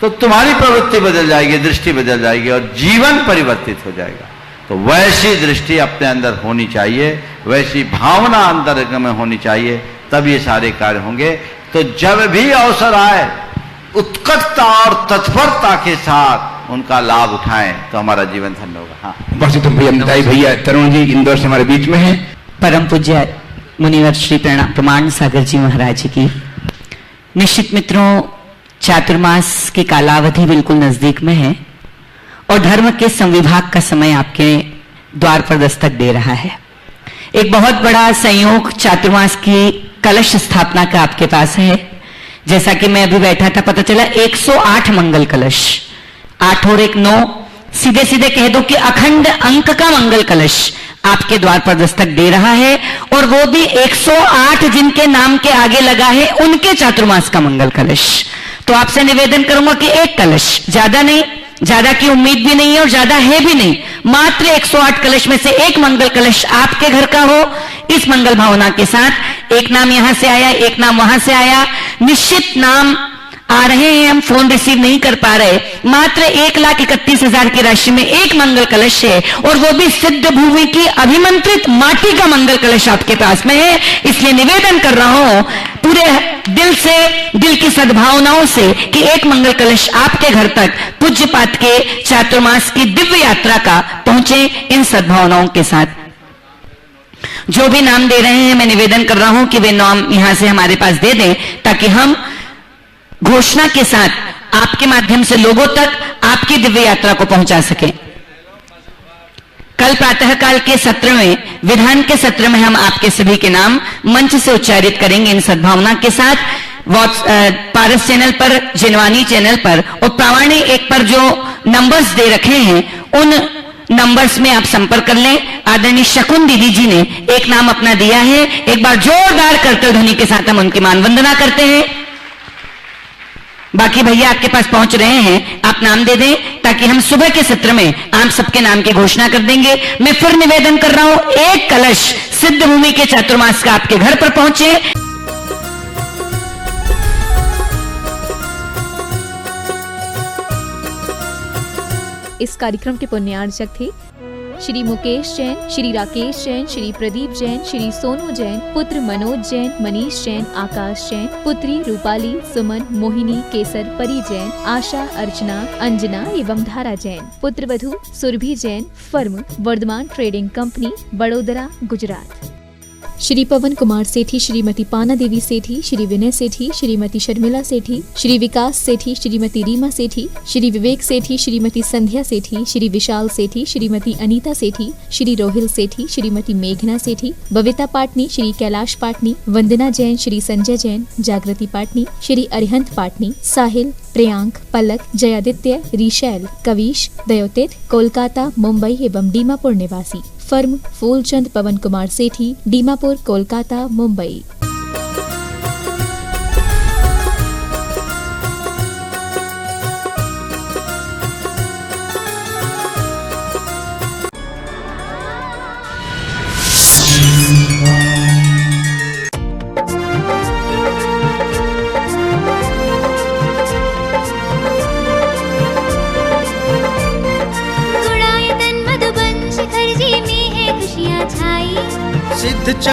तो तुम्हारी प्रवृत्ति बदल जाएगी, दृष्टि बदल जाएगी और जीवन परिवर्तित हो जाएगा। तो वैसी दृष्टि अपने अंदर होनी चाहिए, वैसी भावना अंदर में होनी चाहिए, तब ये सारे कार्य होंगे। तो जब भी अवसर आए उत्कटता और तत्परता के साथ उनका लाभ उठाएं तो हमारा जीवन धन्य होगा। हाँ, भैया तरुण जी इंदौर से हमारे बीच में हैं। परम पूज्य मुनिवर श्री प्रमाण सागर जी महाराज की। निश्चित मित्रों, चातुर्मास की कालावधि बिल्कुल नजदीक में है और धर्म के संविभाग का समय आपके द्वार पर दस्तक दे रहा है। एक बहुत बड़ा संयोग चातुर्मास की कलश स्थापना का आपके पास है। जैसा कि मैं अभी बैठा था पता चला 108 मंगल कलश, 8 और 1 9, सीधे सीधे कह दो कि अखंड अंक का मंगल कलश आपके द्वार पर दस्तक दे रहा है, और वो भी 108 जिनके नाम के आगे लगा है उनके चातुर्मास का मंगल कलश। तो आपसे निवेदन करूंगा कि एक कलश, ज्यादा नहीं, ज्यादा की उम्मीद भी नहीं है और ज्यादा है भी नहीं, मात्र 108 कलश में से एक मंगल कलश आपके घर का हो। इस मंगल भावना के साथ एक नाम यहां से आया, एक नाम वहां से आया, निश्चित नाम आ रहे हैं, हम फोन रिसीव नहीं कर पा रहे। मात्र 1,31,000 की राशि में एक मंगल कलश है, और वो भी सिद्ध भूमि की अभिमंत्रित माटी का मंगल कलश आपके पास में है। इसलिए निवेदन कर रहा हूं पूरे दिल से, दिल की सद्भावनाओं से कि एक मंगल कलश आपके घर तक पूज्यपात के चातुर्मास की दिव्य यात्रा का पहुंचे। इन सद्भावनाओं के साथ जो भी नाम दे रहे हैं, मैं निवेदन कर रहा हूं कि वे नाम यहां से हमारे पास दे दें, ताकि हम घोषणा के साथ आपके माध्यम से लोगों तक आपकी दिव्य यात्रा को पहुंचा सकें। कल प्रातःकाल के सत्र में, विधान के सत्र में हम आपके सभी के नाम मंच से उच्चारित करेंगे इन सद्भावना के साथ। पारस चैनल पर, जिनवानी चैनल पर और प्रामाणिक एक पर जो नंबर्स दे रखे हैं, उन नंबर्स में आप संपर्क कर लें। आदरणीय शकुन दीदी जी ने एक नाम अपना दिया है, एक बार जोरदार करते ध्वनि के साथ हम उनकी मान वंदना करते हैं। बाकी भैया आपके पास पहुंच रहे हैं, आप नाम दे दें ताकि हम सुबह के सत्र में आप सबके नाम की घोषणा कर देंगे। मैं फिर निवेदन कर रहा हूं, एक कलश सिद्ध भूमि के चातुर्मास का आपके घर पर पहुंचे। इस कार्यक्रम के पुण्यार्चक थे श्री मुकेश जैन, श्री राकेश जैन, श्री प्रदीप जैन, श्री सोनू जैन, पुत्र मनोज जैन, मनीष जैन, आकाश जैन, पुत्री रूपाली, सुमन, मोहिनी, केसर, परी जैन, आशा, अर्चना, अंजना एवं धारा जैन, पुत्र वधू Surabhi Jain, firm Vardhaman trading company, Vadodara, Gujarat. Shri Pawan Kumar Sethi, Shrimati Pana Devi सेठी, श्री विनय सेठी, श्रीमती शर्मिला सेठी, श्री विकास सेठी, श्रीमती रीमा सेठी, श्री विवेक सेठी, श्रीमती संध्या सेठी, श्री विशाल सेठी, श्रीमती अनीता सेठी, श्री रोहिल सेठी, श्रीमती मेघना सेठी, बविता पाटनी, श्री कैलाश पाटनी, वंदना जैन, श्री संजय जैन, जागृति पाटनी, श्री अरिहंत पाटनी, साहिल, प्रियांक, पलक, जयादित्य, रिशैल, कविश, दयोतित, कोलकाता, मुंबई एवं दीमापुर निवासी। फर्म फूलचंद पवन कुमार सेठी, दीमापुर, कोलकाता, मुंबई। सिद्ध